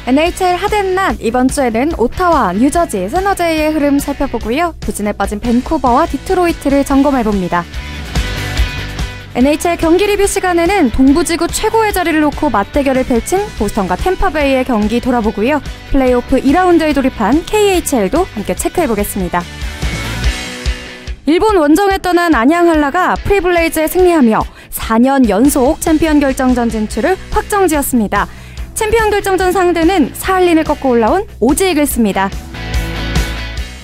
NHL 하덴낮 이번 주에는 오타와, 뉴저지, 새너제이의 흐름 살펴보고요. 부진에 빠진 밴쿠버와 디트로이트를 점검해봅니다. NHL 경기 리뷰 시간에는 동부지구 최고의 자리를 놓고 맞대결을 펼친 보스턴과 템파베이의 경기 돌아보고요. 플레이오프 2라운드에 돌입한 KHL도 함께 체크해보겠습니다. 일본 원정에 떠난 안양 한라가 프리블레이즈에 승리하며 4년 연속 챔피언 결정전 진출을 확정지었습니다. 챔피언 결정전 상대는 사할린을 꺾고 올라온 오지 이글스입니다.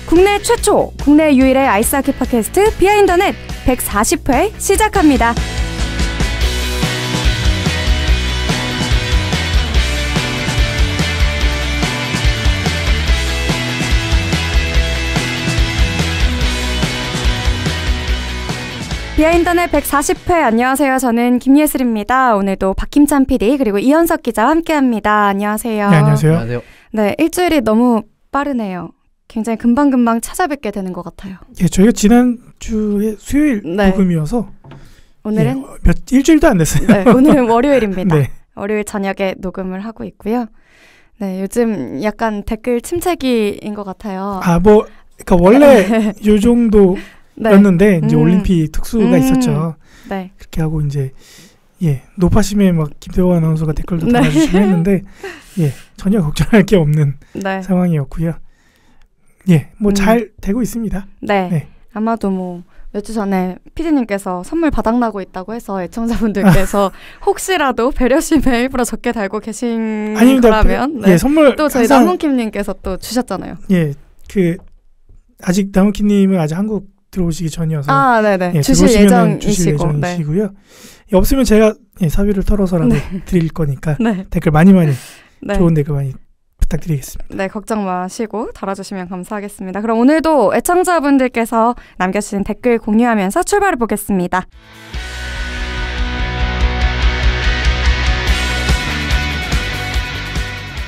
국내 최초, 국내 유일의 아이스하키 팟캐스트 비하인더넷 140회 시작합니다. 비하인더넷 140회 안녕하세요. 저는 김예슬입니다. 오늘도 박힘찬 PD 그리고 이현석 기자와 함께합니다. 안녕하세요. 네, 안녕하세요. 네, 일주일이 너무 빠르네요. 굉장히 금방금방 찾아뵙게 되는 것 같아요. 예, 저희가 지난주에 수요일 녹음이어서 오늘은 일주일도 안 됐어요. 네, 오늘은 월요일입니다. 네. 월요일 저녁에 녹음을 하고 있고요. 네, 요즘 약간 댓글 침체기인 것 같아요. 그러니까 원래 요 정도였는데 네. 이제 올림픽 특수가 있었죠. 네. 그렇게 하고 이제 노파심에 막 김태호 아나운서가 댓글도 달아주시고 했는데 전혀 걱정할 게 없는 상황이었고요. 잘 되고 있습니다. 네. 아마도 몇 주 전에 PD님께서 선물 바닥나고 있다고 해서 애청자분들께서 혹시라도 배려심에 일부러 적게 달고 계신 거라면 선물 또 저희 나문킴님께서 또 주셨잖아요. 아직 나문킴님은 아직 한국 들어오시기 전이어서 주실 예정이시고요. 없으면 제가 사비를 털어서라도 드릴 거니까 댓글 많이 좋은 댓글 많이 부탁드리겠습니다. 네, 걱정 마시고 달아주시면 감사하겠습니다. 그럼 오늘도 애청자분들께서 남겨주신 댓글 공유하면서 출발해 보겠습니다.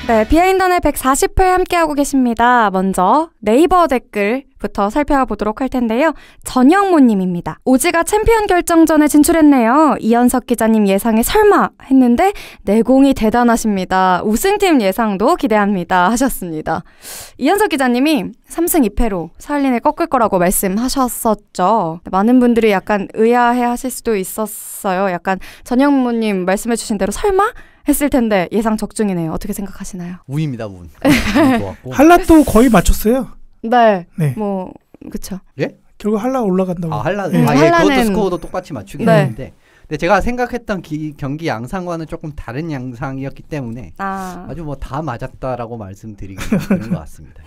네, 비하인더넷 140회 함께하고 계십니다. 먼저 네이버 댓글부터 살펴보도록 할 텐데요. 전영모님입니다. 오지가 챔피언 결정전에 진출했네요. 이현석 기자님 예상에 설마 했는데 내공이 대단하십니다. 우승팀 예상도 기대합니다 하셨습니다. 이현석 기자님이 3승 2패로 사할린을 꺾을 거라고 말씀하셨었죠. 많은 분들이 약간 의아해 하실 수도 있었어요. 약간 전영모님 말씀해 주신 대로 설마? 했을 텐데 예상 적중이네요. 어떻게 생각하시나요? 운입니다, 운. 한라도 거의 맞췄어요. 네. 그쵸. 예? 결국 한라 올라간다고. 그것도 스코어도 똑같이 맞추긴 했는데. 근데 제가 생각했던 경기 양상과는 조금 다른 양상이었기 때문에 아주 다 맞았다라고 말씀드리기는 그런 것 같습니다.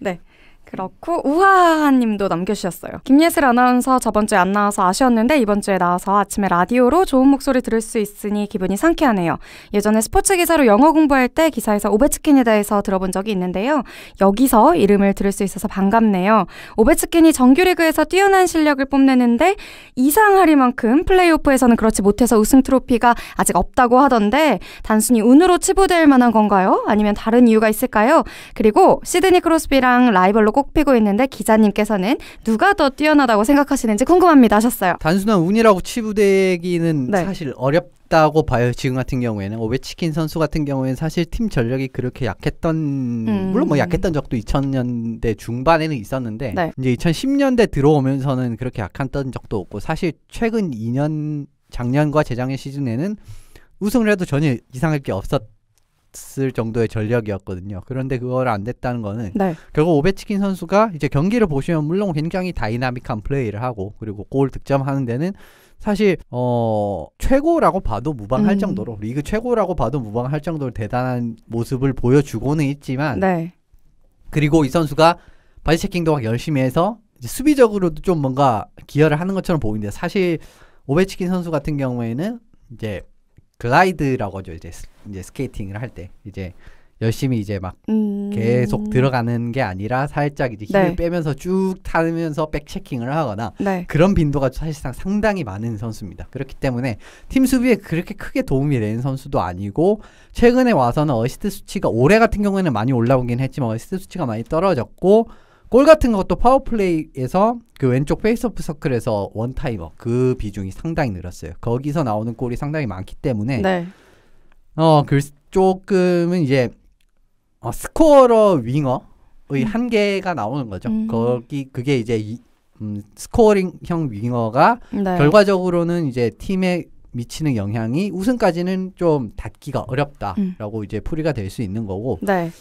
네. 그렇고 우하하님도 남겨주셨어요. 김예슬 아나운서 저번 주에 안 나와서 아쉬웠는데 이번 주에 나와서 아침에 라디오로 좋은 목소리 들을 수 있으니 기분이 상쾌하네요. 예전에 스포츠 기사로 영어 공부할 때 기사에서 오베츠킨에 대해서 들어본 적이 있는데요. 여기서 이름을 들을 수 있어서 반갑네요. 오베츠킨이 정규리그에서 뛰어난 실력을 뽐내는데 이상하리만큼 플레이오프에서는 그렇지 못해서 우승 트로피가 아직 없다고 하던데 단순히 운으로 치부될 만한 건가요? 아니면 다른 이유가 있을까요? 그리고 시드니 크로스비랑 라이벌로 꼽히고 있는데 기자님께서는 누가 더 뛰어나다고 생각하시는지 궁금합니다 하셨어요. 단순한 운이라고 치부되기는 사실 어렵다고 봐요. 지금 같은 경우에는 오베치킨 선수 같은 경우에는 사실 팀 전력이 그렇게 약했던 물론 약했던 적도 2000년대 중반에는 있었는데 이제 2010년대 들어오면서는 그렇게 약했던 적도 없고 사실 최근 2년 작년과 재작년 시즌에는 우승을 해도 전혀 이상할 게 없었을 정도의 전력이었거든요. 그런데 그걸 안 됐다는 거는 결국 오베치킨 선수가 이제 경기를 보시면 물론 굉장히 다이나믹한 플레이를 하고 그리고 골 득점하는 데는 사실 최고라고 봐도 무방할 정도로 리그 최고라고 봐도 무방할 정도로 대단한 모습을 보여주고는 있지만 그리고 이 선수가 바디 체킹도 막 열심히 해서 이제 수비적으로도 좀 뭔가 기여를 하는 것처럼 보이는데 사실 오베치킨 선수 같은 경우에는 이제 글라이드라고 하죠. 이제 스케이팅을 할 때 이제 열심히 이제 막 계속 들어가는 게 아니라 살짝 이제 힘을 빼면서 쭉 타면서 백체킹을 하거나 그런 빈도가 사실상 상당히 많은 선수입니다. 그렇기 때문에 팀 수비에 그렇게 크게 도움이 되는 선수도 아니고 최근에 와서는 어시스트 수치가 올해 같은 경우에는 많이 올라오긴 했지만 어시스트 수치가 많이 떨어졌고 골 같은 것도 파워플레이에서 그 왼쪽 페이스오프 서클에서 원타이머 그 비중이 상당히 늘었어요. 거기서 나오는 골이 상당히 많기 때문에 조금은 이제 스코어러 윙어의 한계가 나오는 거죠. 그게 이제 스코어링형 윙어가 네. 결과적으로는 이제 팀에 미치는 영향이 우승까지는 좀 닿기가 어렵다라고 이제 풀이가 될 수 있는 거고. 네.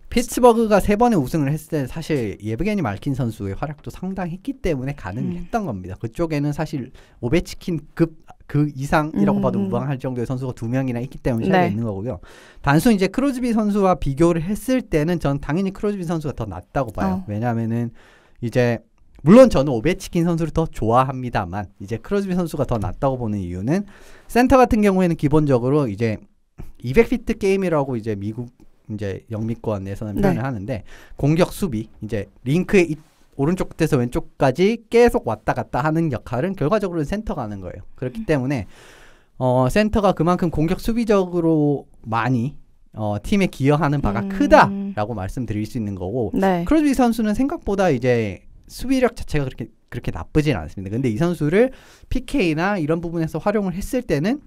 피츠버그가 3번의 우승을 했을 때는 사실 예브게니 말킨 선수의 활약도 상당했기 때문에 가능했던 겁니다. 그쪽에는 사실 오베치킨급 그 이상이라고 봐도 무방할 정도의 선수가 2명이나 있기 때문에 차이가 네. 있는 거고요. 단순히 이제 크로즈비 선수와 비교를 했을 때는 전 당연히 크로즈비 선수가 더 낫다고 봐요. 왜냐하면은 이제 물론 저는 오베치킨 선수를 더 좋아합니다만 이제 크로즈비 선수가 더 낫다고 보는 이유는 센터 같은 경우에는 기본적으로 이제 200피트 게임이라고 이제 미국 이제 영미권에서는 표현을 네. 하는데 공격 수비 이제 링크의 오른쪽 끝에서 왼쪽까지 계속 왔다 갔다 하는 역할은 결과적으로는 센터가 하는 거예요. 그렇기 때문에 센터가 그만큼 공격 수비적으로 많이 팀에 기여하는 바가 크다라고 말씀드릴 수 있는 거고 네. 크로즈비 선수는 생각보다 이제 수비력 자체가 그렇게 나쁘진 않습니다. 근데 이 선수를 PK나 이런 부분에서 활용을 했을 때는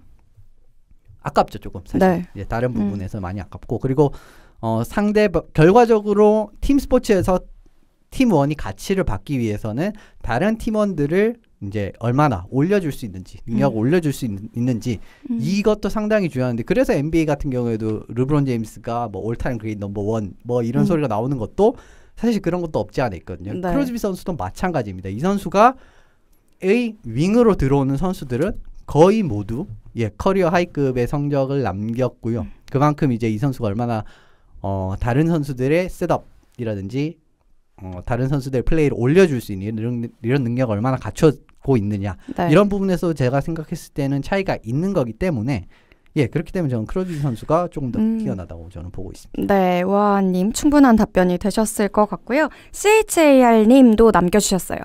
아깝죠 조금 사실 네. 이제 다른 부분에서 많이 아깝고 그리고 결과적으로 팀 스포츠에서 팀원이 가치를 받기 위해서는 다른 팀원들을 이제 얼마나 올려줄 수 있는지 능력을 올려줄 수 있는지 이것도 상당히 중요한데 그래서 NBA 같은 경우에도 르브론 제임스가 뭐 올타임 그레이트 넘버 1 뭐 이런 소리가 나오는 것도 사실 그런 것도 없지 않아 있거든요. 네. 크로즈비 선수도 마찬가지입니다. 이 선수가 윙으로 들어오는 선수들은 거의 모두 커리어 하이급의 성적을 남겼고요. 그만큼 이제 이 선수가 얼마나 다른 선수들의 셋업이라든지 다른 선수들의 플레이를 올려줄 수 있는 이런 능력을 얼마나 갖추고 있느냐 네. 이런 부분에서 제가 생각했을 때는 차이가 있는 거기 때문에 그렇기 때문에 저는 크로즈비 선수가 조금 더 뛰어나다고 저는 보고 있습니다. 네, 우아님 충분한 답변이 되셨을 것 같고요. CHAR님도 남겨주셨어요.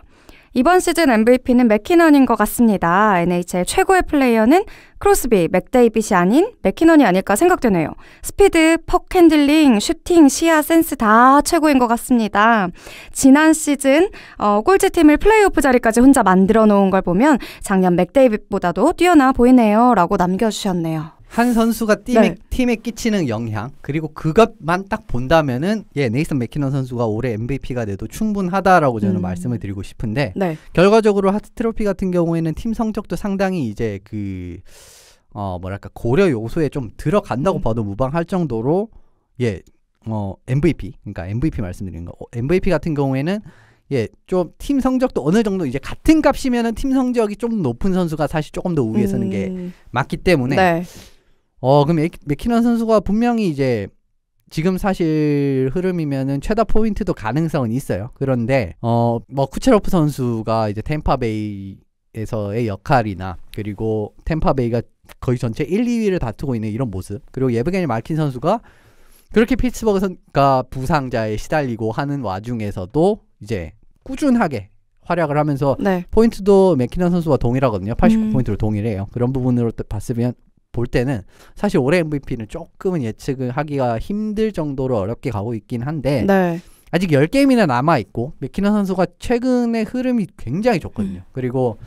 이번 시즌 MVP는 맥키넌인 것 같습니다. NHL 최고의 플레이어는 크로스비, 맥데이빗이 아닌 맥키넌이 아닐까 생각되네요. 스피드, 퍽 핸들링, 슈팅, 시야, 센스 다 최고인 것 같습니다. 지난 시즌 꼴찌팀을 플레이오프 자리까지 혼자 만들어 놓은 걸 보면 작년 맥데이빗보다도 뛰어나 보이네요. 라고 남겨주셨네요. 한 선수가 팀에 끼치는 영향 그리고 그것만 딱 본다면은 네이선 맥키넌 선수가 올해 MVP가 돼도 충분하다라고 저는 말씀을 드리고 싶은데 네. 결과적으로 하트 트로피 같은 경우에는 팀 성적도 상당히 이제 고려 요소에 좀 들어간다고 봐도 무방할 정도로 MVP 그러니까 MVP 말씀드리는 거 MVP 같은 경우에는 좀 팀 성적도 어느 정도 이제 같은 값이면은 팀 성적이 좀 높은 선수가 사실 조금 더 우위에 서는 게 맞기 때문에 네. 그럼 맥키넌 선수가 분명히 이제 지금 사실 흐름이면은 최다 포인트도 가능성은 있어요. 그런데 쿠체로프 선수가 이제 템파베이에서의 역할이나 그리고 템파베이가 거의 전체 1, 2위를 다투고 있는 이런 모습 그리고 예브게니 말킨 선수가 그렇게 피츠버그가 부상자에 시달리고 하는 와중에서도 이제 꾸준하게 활약을 하면서 네. 포인트도 맥키넌 선수와 동일하거든요. 89포인트로 동일해요. 그런 부분으로 볼 때는 사실 올해 MVP는 조금은 예측을 하기가 힘들 정도로 어렵게 가고 있긴 한데 네. 아직 10게임이나 남아있고 맥키넌 선수가 최근의 흐름이 굉장히 좋거든요. 그리고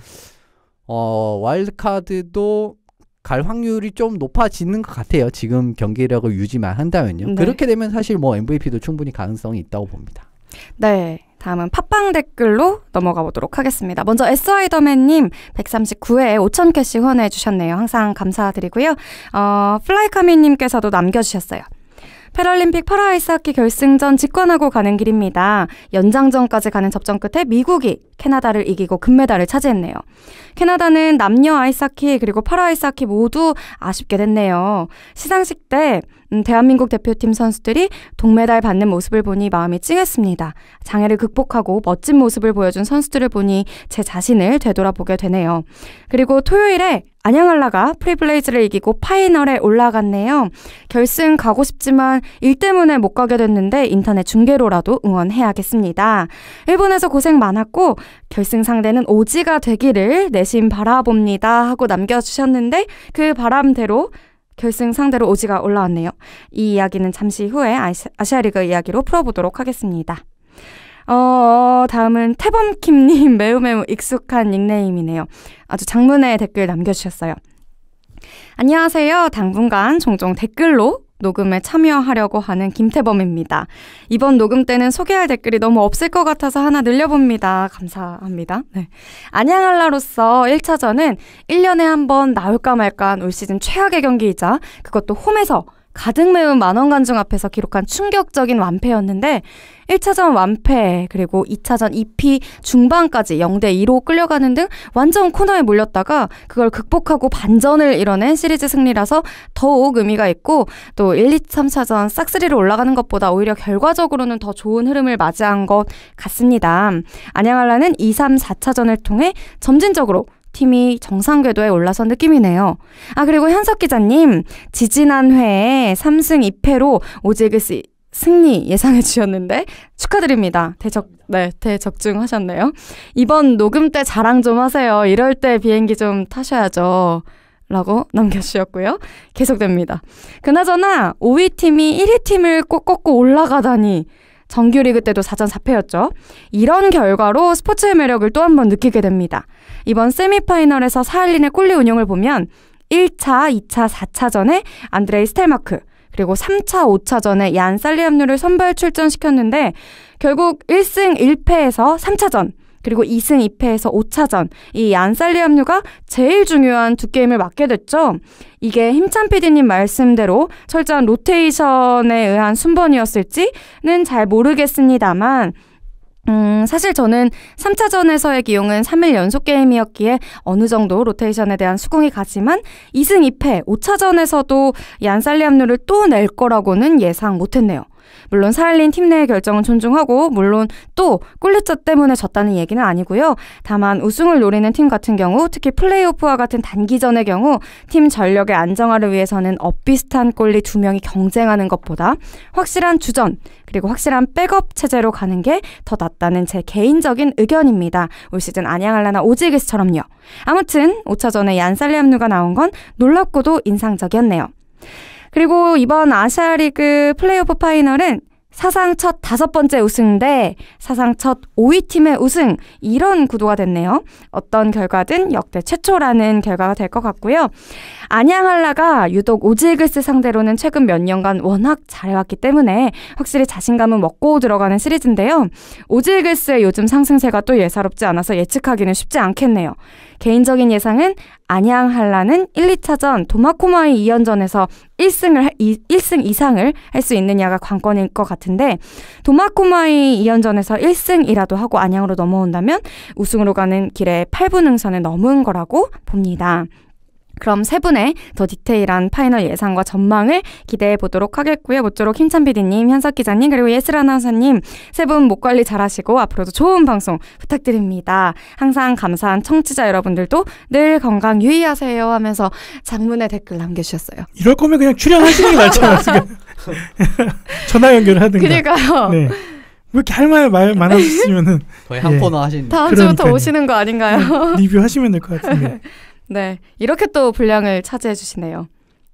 와일드카드도 갈 확률이 좀 높아지는 것 같아요. 지금 경기력을 유지만 한다면요. 네. 그렇게 되면 사실 MVP도 충분히 가능성이 있다고 봅니다. 네. 다음은 팟빵 댓글로 넘어가 보도록 하겠습니다. 먼저 에스와이더맨님 139회에 5,000개씩 후원해 주셨네요. 항상 감사드리고요. 플라이카미님께서도 남겨주셨어요. 패럴림픽 파라아이스하키 결승전 직관하고 가는 길입니다. 연장전까지 가는 접전 끝에 미국이 캐나다를 이기고 금메달을 차지했네요. 캐나다는 남녀 아이스하키 그리고 파라아이스하키 모두 아쉽게 됐네요. 시상식 때 대한민국 대표팀 선수들이 동메달 받는 모습을 보니 마음이 찡했습니다. 장애를 극복하고 멋진 모습을 보여준 선수들을 보니 제 자신을 되돌아보게 되네요. 그리고 토요일에 안양알라가 프리블레이즈를 이기고 파이널에 올라갔네요. 결승 가고 싶지만 일 때문에 못 가게 됐는데 인터넷 중계로라도 응원해야겠습니다. 일본에서 고생 많았고 결승 상대는 오지가 되기를 내심 바라봅니다 하고 남겨주셨는데 그 바람대로 결승 상대로 오지가 올라왔네요. 이 이야기는 잠시 후에 아시아리그 이야기로 풀어보도록 하겠습니다. 다음은 태범킴님 매우 익숙한 닉네임이네요. 아주 장문의 댓글 남겨주셨어요. 안녕하세요. 당분간 종종 댓글로 녹음에 참여하려고 하는 김태범입니다. 이번 녹음 때는 소개할 댓글이 너무 없을 것 같아서 하나 늘려봅니다. 감사합니다. 네. 안양할라로서 1차전은 1년에 한 번 나올까 말까한 올 시즌 최악의 경기이자 그것도 홈에서 가득 메운 만원관중 앞에서 기록한 충격적인 완패였는데 1차전 완패 그리고 2차전 2피 중반까지 0대2로 끌려가는 등 완전 코너에 몰렸다가 그걸 극복하고 반전을 이뤄낸 시리즈 승리라서 더욱 의미가 있고 또 1, 2, 3차전 싹쓸이로 올라가는 것보다 오히려 결과적으로는 더 좋은 흐름을 맞이한 것 같습니다. 안양할라는 2, 3, 4차전을 통해 점진적으로 팀이 정상 궤도에 올라선 느낌이네요. 그리고 현석 기자님, 지지난 회에 3승 2패로 오지에그스 승리 예상해 주셨는데 축하드립니다. 대적중하셨네요. 이번 녹음 때 자랑 좀 하세요. 이럴 때 비행기 좀 타셔야죠. 라고 남겨주셨고요. 계속됩니다. 그나저나 5위 팀이 1위 팀을 꼭 꺾고 올라가다니 정규리그 때도 4전 4패였죠. 이런 결과로 스포츠의 매력을 또 한 번 느끼게 됩니다. 이번 세미파이널에서 사할린의 꼴리 운영을 보면 1차, 2차, 4차전에 안드레이 스텔마크 그리고 3차, 5차전에 얀 살리암누를 선발 출전시켰는데 결국 1승 1패에서 3차전 그리고 2승 2패에서 5차전 이 얀 살리암누가 제일 중요한 두 게임을 맡게 됐죠. 이게 힘찬 PD님 말씀대로 철저한 로테이션에 의한 순번이었을지는 잘 모르겠습니다만 사실 저는 3차전에서의 기용은 3일 연속 게임이었기에 어느 정도 로테이션에 대한 수긍이 가지만 2승 2패 5차전에서도 얀 살리암누를 또 낼 거라고는 예상 못했네요. 물론 사할린 팀 내의 결정은 존중하고 물론 또 꿀리짜 때문에 졌다는 얘기는 아니고요. 다만 우승을 노리는 팀 같은 경우 특히 플레이오프와 같은 단기전의 경우 팀 전력의 안정화를 위해서는 엇비슷한 꼴리 2명이 경쟁하는 것보다 확실한 주전 그리고 확실한 백업 체제로 가는 게 더 낫다는 제 개인적인 의견입니다. 올 시즌 안양할라나 오지에그스처럼요. 아무튼 5차전에 얀 살리암누가 나온 건 놀랍고도 인상적이었네요. 그리고 이번 아시아리그 플레이오프 파이널은 사상 첫 5번째 우승 대 사상 첫 5위 팀의 우승 이런 구도가 됐네요. 어떤 결과든 역대 최초라는 결과가 될 것 같고요. 안양할라가 유독 오지에그스 상대로는 최근 몇 년간 워낙 잘해왔기 때문에 확실히 자신감은 먹고 들어가는 시리즈인데요. 오지에그스의 요즘 상승세가 또 예사롭지 않아서 예측하기는 쉽지 않겠네요. 개인적인 예상은 안양할라는 1, 2차전 도마코마이 2연전에서 1승 이상을 할 수 있느냐가 관건일 것 같은데 도마코마이 2연전에서 1승이라도 하고 안양으로 넘어온다면 우승으로 가는 길에 8분 응선을 넘은 거라고 봅니다. 그럼 세 분의 더 디테일한 파이널 예상과 전망을 기대해 보도록 하겠고요. 모쪼록 힘찬 PD님, 현석 기자님, 그리고 예슬 아나운서님 세 분 목 관리 잘하시고 앞으로도 좋은 방송 부탁드립니다. 항상 감사한 청취자 여러분들도 늘 건강 유의하세요 하면서 장문의 댓글 남겨주셨어요. 이럴 거면 그냥 출연하시는 게 낫잖아요. 전화 연결을 하든가. 그러니까요. 네. 왜 이렇게 할 말 많아졌으면은 거의 한 코너 하시는 다음 주부터 오시는 거 아닌가요? 리뷰하시면 될 것 같은데. 네, 이렇게 또 분량을 차지해 주시네요.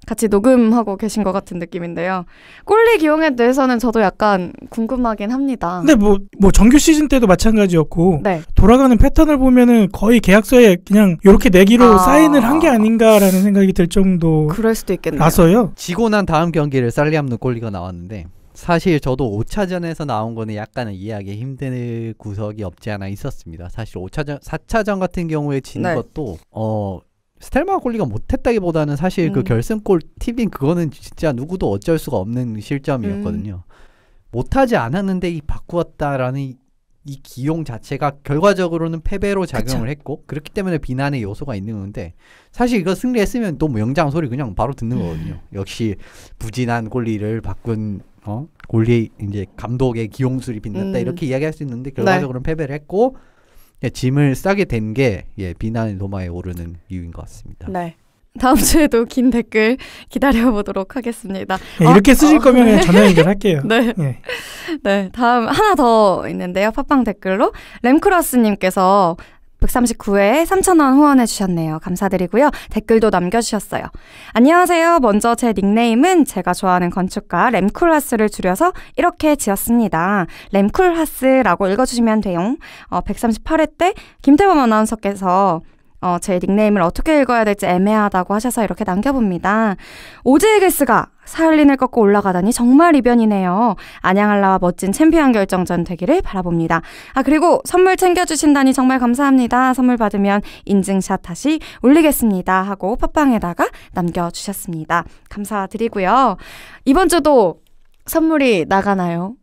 같이 녹음하고 계신 것 같은 느낌인데요. 꼴리 기용에 대해서는 저도 약간 궁금하긴 합니다. 근데 뭐 정규 시즌 때도 마찬가지였고 네. 돌아가는 패턴을 보면은 거의 계약서에 그냥 이렇게 내기로 사인을 한 게 아닌가라는 생각이 들 정도. 그럴 수도 있겠네요. 라서요. 지고 난 다음 경기를 살리암누 꼴리가 나왔는데 사실 저도 5차전에서 나온 거는 약간은 이해하기 힘든 구석이 없지 않아 있었습니다. 사실 4차전 같은 경우에 진 것도 스텔마 꼴리가 못했다기보다는 사실 그 결승골 팁인 그거는 진짜 누구도 어쩔 수가 없는 실점이었거든요. 못하지 않았는데 이 바꾸었다라는 이 기용 자체가 결과적으로는 패배로 작용을 했고 그렇기 때문에 비난의 요소가 있는 건데 사실 이거 승리했으면 또 뭐 영장 소리 그냥 바로 듣는 거거든요. 역시 부진한 꼴리를 바꾼 꼴리 이제 감독의 기용술이 빛났다 이렇게 이야기할 수 있는데 결과적으로는 패배를 했고 짐을 싸게 된 게 비난의 도마에 오르는 이유인 것 같습니다. 네. 다음 주에도 긴 댓글 기다려보도록 하겠습니다. 이렇게 쓰실 거면 그냥 전화 연결할게요. 네. 네. 다음 하나 더 있는데요. 팟빵 댓글로 램크라스님께서 139회에 3,000원 후원해 주셨네요. 감사드리고요. 댓글도 남겨주셨어요. 안녕하세요. 먼저 제 닉네임은 제가 좋아하는 건축가 램쿨하스를 줄여서 이렇게 지었습니다. 램쿨하스라고 읽어주시면 돼요. 138회 때 김태범 아나운서께서 제 닉네임을 어떻게 읽어야 될지 애매하다고 하셔서 이렇게 남겨봅니다. 오즈에게스가 사흘린을 꺾고 올라가다니 정말 이변이네요. 안양할라와 멋진 챔피언 결정전 되기를 바라봅니다. 그리고 선물 챙겨주신다니 정말 감사합니다. 선물 받으면 인증샷 다시 올리겠습니다. 하고 팟빵에다가 남겨주셨습니다. 감사드리고요. 이번 주도 선물이 나가나요?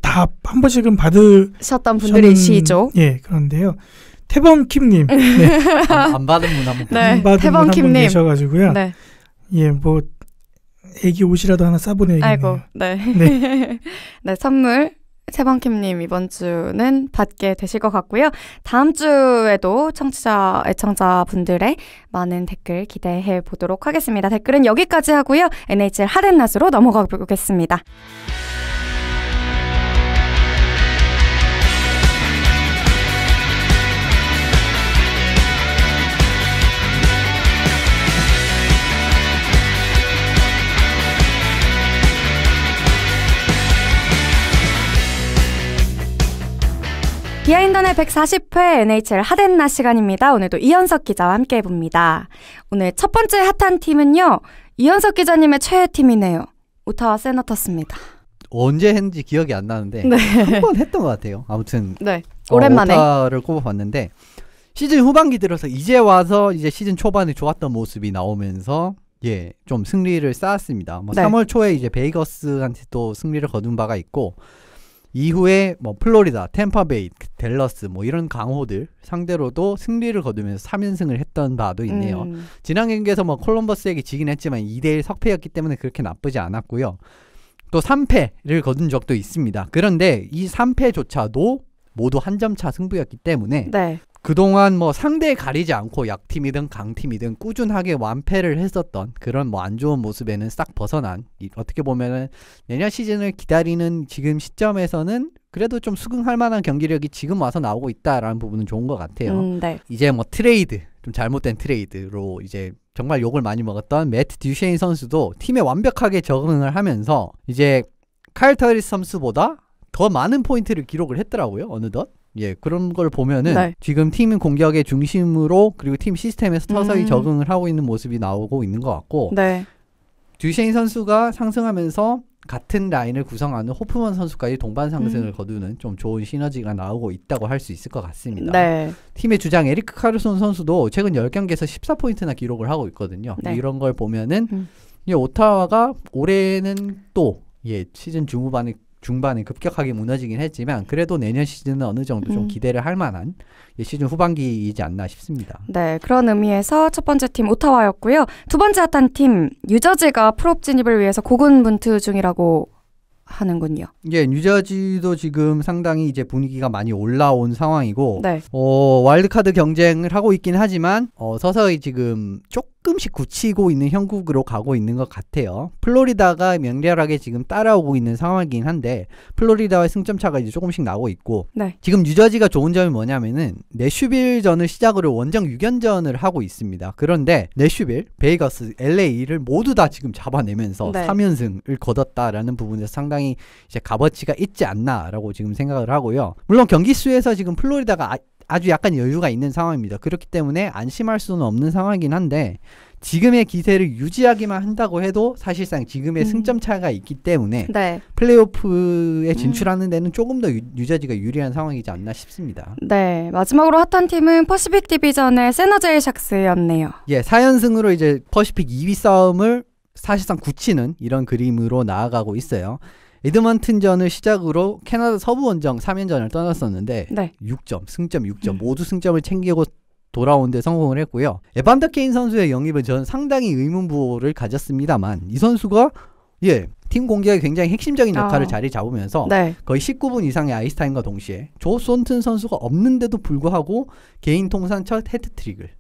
다 한 번씩은 받으셨던 분들이시죠. 예, 그런데요. 태범킴님. 네. 안 받은 분 한번. 네, 태범킴님 계셔가지고요. 네. 예, 뭐 애기 옷이라도 하나 싸보내야겠네요. 아이고, 네. 네. 네, 선물 태범킴님 이번 주는 받게 되실 것 같고요. 다음 주에도 청취자, 애청자 분들의 많은 댓글 기대해 보도록 하겠습니다. 댓글은 여기까지 하고요. NHL 하덴낫으로 넘어가 보겠습니다. 비하인드넷 140회 NHL 하덴낫 시간입니다. 오늘도 이현석 기자와 함께 해봅니다. 오늘 첫 번째 핫한 팀은요. 이현석 기자님의 최애 팀이네요. 오타와 세너터스입니다. 언제 했는지 기억이 안 나는데 네. 한 번 했던 것 같아요. 아무튼 네. 오랜만에 오타를 꼽아봤는데 시즌 후반기 들어서 이제 와서 이제 시즌 초반에 좋았던 모습이 나오면서 좀 승리를 쌓았습니다. 뭐 3월 초에 이제 베이거스한테 또 승리를 거둔 바가 있고 이후에 뭐 플로리다, 템파베이, 댈러스 뭐 이런 강호들 상대로도 승리를 거두면서 3연승을 했던 바도 있네요. 지난 경기에서 뭐 콜럼버스에게 지긴 했지만 2대1 석패였기 때문에 그렇게 나쁘지 않았고요. 또 3패를 거둔 적도 있습니다. 그런데 이 3패조차도 모두 한 점 차 승부였기 때문에 그동안 뭐 상대에 가리지 않고 약팀이든 강팀이든 꾸준하게 완패를 했었던 그런 뭐 안 좋은 모습에는 싹 벗어난, 어떻게 보면은 내년 시즌을 기다리는 지금 시점에서는 그래도 좀 수긍할 만한 경기력이 지금 와서 나오고 있다라는 부분은 좋은 것 같아요. 이제 뭐 트레이드, 좀 잘못된 트레이드로 이제 정말 욕을 많이 먹었던 매트 듀쉐인 선수도 팀에 완벽하게 적응을 하면서 이제 카일 터리스 선수보다 더 많은 포인트를 기록을 했더라고요. 어느덧. 그런 걸 보면은 지금 팀 공격의 중심으로 그리고 팀 시스템에서 서서히 적응을 하고 있는 모습이 나오고 있는 것 같고 듀쉐인 선수가 상승하면서 같은 라인을 구성하는 호프먼 선수까지 동반 상승을 거두는 좀 좋은 시너지가 나오고 있다고 할 수 있을 것 같습니다. 팀의 주장 에리크 카르손 선수도 최근 10경기에서 14포인트나 기록을 하고 있거든요. 이런 걸 보면은 오타와가 올해는 또 시즌 중반에 급격하게 무너지긴 했지만 그래도 내년 시즌은 어느 정도 좀 기대를 할 만한 시즌 후반기이지 않나 싶습니다. 네, 그런 의미에서 첫 번째 팀 오타와였고요. 두 번째 핫한 팀 뉴저지가 프로업 진입을 위해서 고군분투 중이라고 하는군요. 뉴저지도 지금 상당히 이제 분위기가 많이 올라온 상황이고 와일드카드 경쟁을 하고 있긴 하지만 서서히 지금 조금씩 굳히고 있는 형국으로 가고 있는 것 같아요. 플로리다가 명렬하게 지금 따라오고 있는 상황이긴 한데 플로리다와의 승점 차가 이제 조금씩 나고 있고 지금 뉴저지가 좋은 점이 뭐냐면은 내슈빌전을 시작으로 원정 6연전을 하고 있습니다. 그런데 내슈빌, 베이거스, LA를 모두 다 지금 잡아내면서 3연승을 거뒀다라는 부분에서 상당히 이제 값어치가 있지 않나라고 지금 생각을 하고요. 물론 경기 수에서 지금 플로리다가 아주 약간 여유가 있는 상황입니다. 그렇기 때문에 안심할 수는 없는 상황이긴 한데 지금의 기세를 유지하기만 한다고 해도 사실상 지금의 승점 차가 있기 때문에 플레이오프에 진출하는 데는 조금 더 뉴저지가 유리한 상황이지 않나 싶습니다. 마지막으로 핫한 팀은 퍼시픽 디비전의 세너제이 샥스였네요. 4연승으로 이제 퍼시픽 2위 싸움을 사실상 굳히는 이런 그림으로 나아가고 있어요. 에드먼튼전을 시작으로 캐나다 서부 원정 3연전을 떠났었는데 6점, 승점 6점 모두 승점을 챙기고 돌아온 데 성공을 했고요. 에반더 케인 선수의 영입은 저는 상당히 의문부호를 가졌습니다만 이 선수가 팀 공격에 굉장히 핵심적인 역할을 자리 잡으면서 거의 19분 이상의 아이스타임과 동시에 조 손튼 선수가 없는데도 불구하고 개인 통산 첫 헤트트릭을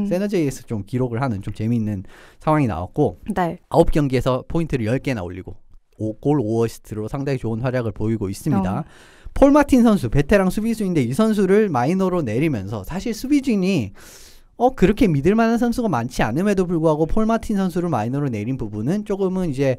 세너제이에서 좀 기록을 하는 좀 재미있는 상황이 나왔고 9경기에서 포인트를 10개나 올리고 5골 5어시스트로 상당히 좋은 활약을 보이고 있습니다. 폴 마틴 선수 베테랑 수비수인데 이 선수를 마이너로 내리면서 사실 수비진이 그렇게 믿을 만한 선수가 많지 않음에도 불구하고 폴 마틴 선수를 마이너로 내린 부분은 조금은 이제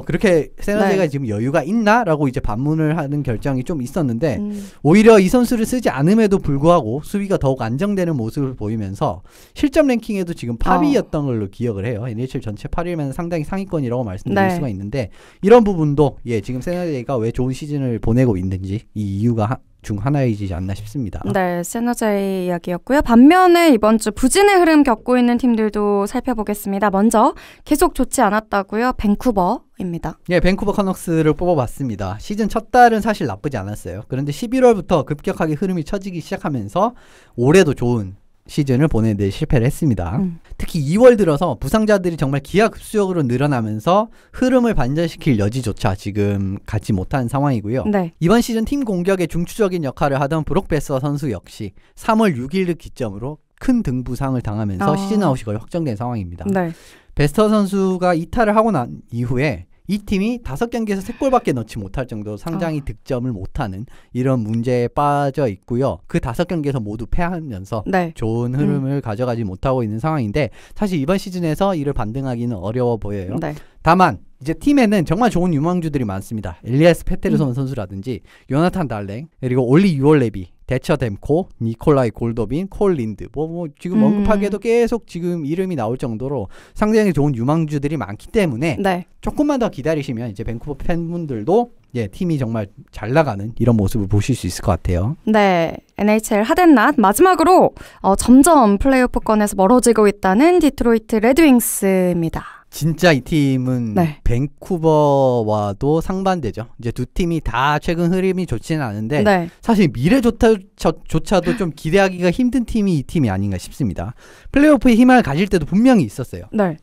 그렇게 세너제이가 네. 지금 여유가 있나라고 이제 반문을 하는 결정이 좀 있었는데 오히려 이 선수를 쓰지 않음에도 불구하고 수비가 더욱 안정되는 모습을 보이면서 실점 랭킹에도 지금 8위였던 걸로 기억을 해요. NHL 전체 8위면 상당히 상위권이라고 말씀드릴 네. 수가 있는데 이런 부분도 지금 세너제이가 왜 좋은 시즌을 보내고 있는지 이 이유가 중 하나이지 않나 싶습니다. 네, 세너제이 이야기였고요. 반면에 이번 주 부진의 흐름 겪고 있는 팀들도 살펴보겠습니다. 먼저 계속 좋지 않았다고요. 밴쿠버입니다. 밴쿠버 커넉스를 뽑아봤습니다. 시즌 첫 달은 사실 나쁘지 않았어요. 그런데 11월부터 급격하게 흐름이 처지기 시작하면서 올해도 좋은 시즌을 보내는데 실패를 했습니다. 특히 2월 들어서 부상자들이 정말 기하급수적으로 늘어나면서 흐름을 반전시킬 여지조차 지금 갖지 못한 상황이고요. 네. 이번 시즌 팀 공격의 중추적인 역할을 하던 브록 베서 선수 역시 3월 6일을 기점으로 큰 등 부상을 당하면서 시즌 아웃이 거의 확정된 상황입니다. 네. 베스터 선수가 이탈을 하고 난 이후에 이 팀이 5경기에서 3골밖에 넣지 못할 정도로 상당히 득점을 못하는 이런 문제에 빠져 있고요. 그 5경기에서 모두 패하면서 네. 좋은 흐름을 가져가지 못하고 있는 상황인데 사실 이번 시즌에서 이를 반등하기는 어려워 보여요. 네. 다만 이제 팀에는 정말 좋은 유망주들이 많습니다. 엘리아스 페테르손 선수라든지 요나탄 달랭 그리고 올리 유올레비 대처 뎀코, 니콜라이 골도빈, 콜 린드 뭐 지금 언급하기에도 계속 지금 이름이 나올 정도로 상당히 좋은 유망주들이 많기 때문에 네. 조금만 더 기다리시면 이제 밴쿠버 팬분들도 팀이 정말 잘 나가는 이런 모습을 보실 수 있을 것 같아요. 네, NHL 핫앤낫 마지막으로 점점 플레이오프권에서 멀어지고 있다는 디트로이트 레드윙스입니다. 진짜 이 팀은 밴쿠버와도 상반되죠. 이제 두 팀이 다 최근 흐름이 좋지는 않은데 사실 미래조차도 좀 기대하기가 힘든 팀이 이 팀이 아닌가 싶습니다. 플레이오프에 희망을 가질 때도 분명히 있었어요. 네.